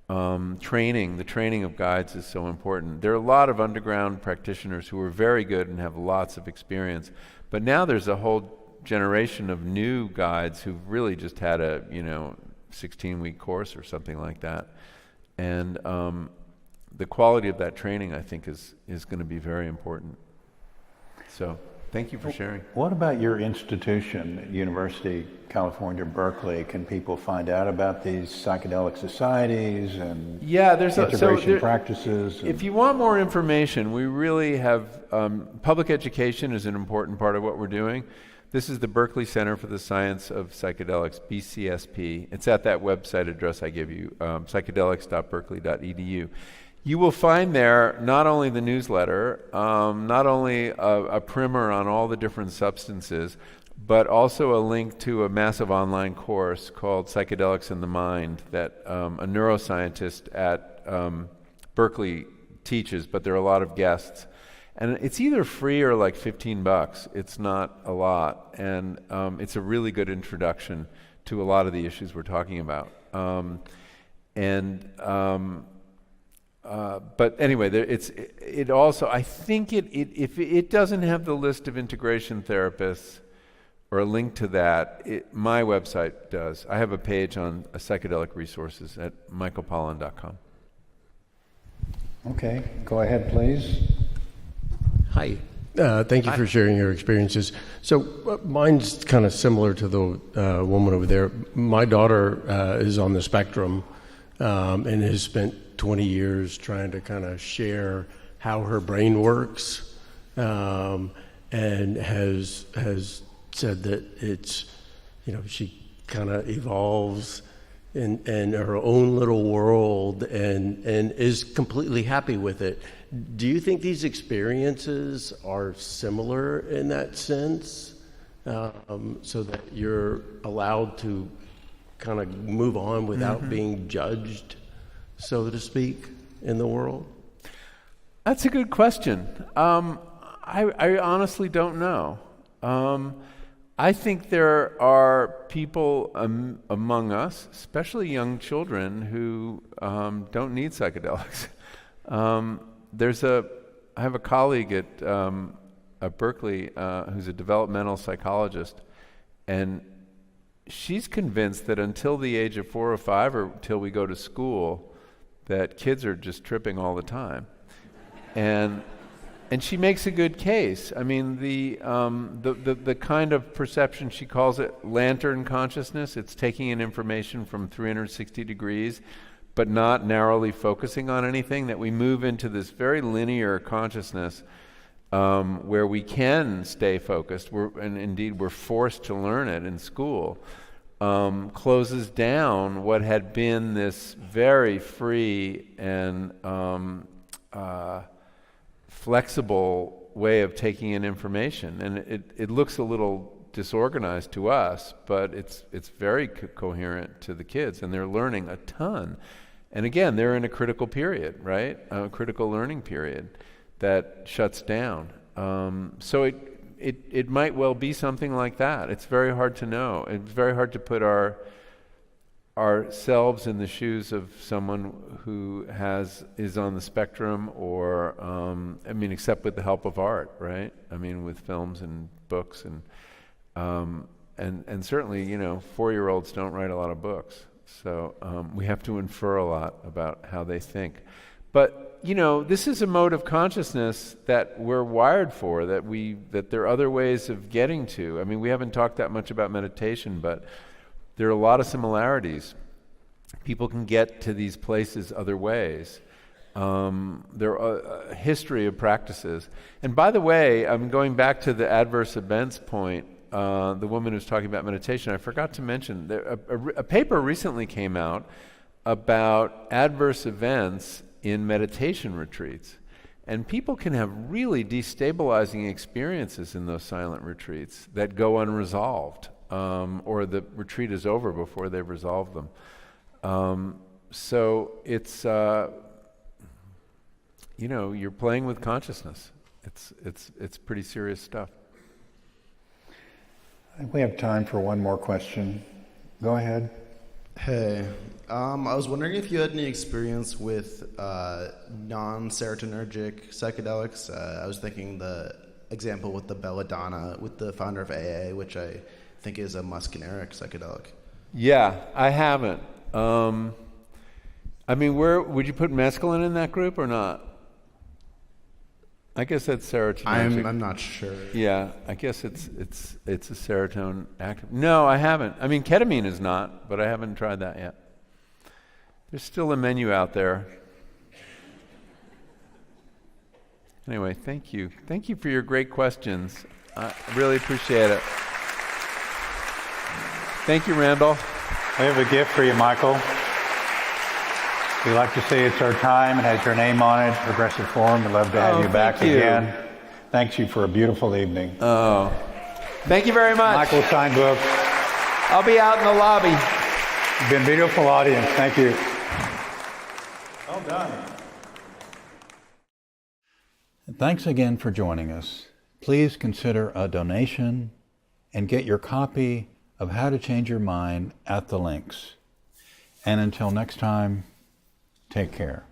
the training of guides is so important. There are a lot of underground practitioners who are very good and have lots of experience, but now there's a whole generation of new guides who've really just had a 16-week course or something like that. And the quality of that training, I think, is going to be very important. So thank you for sharing. What about your institution, University of California, Berkeley? Can people find out about these psychedelic societies and integration practices? If you want more information, we really have public education is an important part of what we're doing. This is the Berkeley Center for the Science of Psychedelics, BCSP. It's at that website address I gave you, psychedelics.berkeley.edu. You will find there not only the newsletter, not only a primer on all the different substances, but also a link to a massive online course called Psychedelics in the Mind that a neuroscientist at Berkeley teaches, but there are a lot of guests. And it's either free or like $15. It's not a lot. And it's a really good introduction to a lot of the issues we're talking about. But anyway, it also, I think if it doesn't have the list of integration therapists or a link to that, my website does. I have a page on psychedelic resources at michaelpollan.com. Okay, go ahead, please. Hi. Thank you for sharing your experiences. So mine's kind of similar to the woman over there. My daughter is on the spectrum and has spent 20 years trying to kind of share how her brain works, and has said that it's, she kind of evolves in her own little world and is completely happy with it. Do you think these experiences are similar in that sense, so that you're allowed to kind of move on without being judged, so to speak, in the world? That's a good question. I honestly don't know. I think there are people among us, especially young children, who don't need psychedelics. I have a colleague at Berkeley who's a developmental psychologist, And she's convinced that until the age of 4 or 5, or till we go to school, that kids are just tripping all the time. And she makes a good case. I mean, the kind of perception, she calls it lantern consciousness. It's taking in information from 360 degrees, but not narrowly focusing on anything, that we move into this very linear consciousness where we can stay focused, and indeed we're forced to learn it in school, closes down what had been this very free and flexible way of taking in information. And it looks a little disorganized to us, but it's very coherent to the kids, and they're learning a ton. And again, they're in a critical period, right? A critical learning period that shuts down. So it might well be something like that. It's very hard to know. It's very hard to put ourselves in the shoes of someone who is on the spectrum, or I mean, except with the help of art, right? I mean, with films and books and certainly, 4-year-olds don't write a lot of books, so we have to infer a lot about how they think. But this is a mode of consciousness that we're wired for, that there are other ways of getting to. I mean, we haven't talked that much about meditation, but there are a lot of similarities. People can get to these places other ways. There are a history of practices. And by the way, I'm going back to the adverse events point, the woman who's talking about meditation. I forgot to mention, a paper recently came out about adverse events in meditation retreats. And people can have really destabilizing experiences in those silent retreats that go unresolved, or the retreat is over before they've resolved them. So it's, you're playing with consciousness. It's pretty serious stuff. I think we have time for one more question. Go ahead. Hey, I was wondering if you had any experience with non-serotonergic psychedelics. I was thinking the example with the belladonna, with the founder of AA, which I think is a muscarinic psychedelic. Yeah, I haven't. I mean, would you put mescaline in that group or not? I guess that's serotonergic. I'm not sure. Yeah, I guess it's a serotonin active. No, I haven't. I mean, ketamine is not, but I haven't tried that yet. There's still a menu out there. Anyway, thank you. Thank you for your great questions. I really appreciate it. Thank you, Randall. We have a gift for you, Michael. We'd like to say it's our time. It has your name on it, Progressive Forum. We'd love to have you back again. Thanks you for a beautiful evening. Oh, thank you very much. Michael signed book. I'll be out in the lobby. You've been a beautiful audience. Thank you. Well done. Thanks again for joining us. Please consider a donation and get your copy of How to Change Your Mind at the links. And until next time, take care.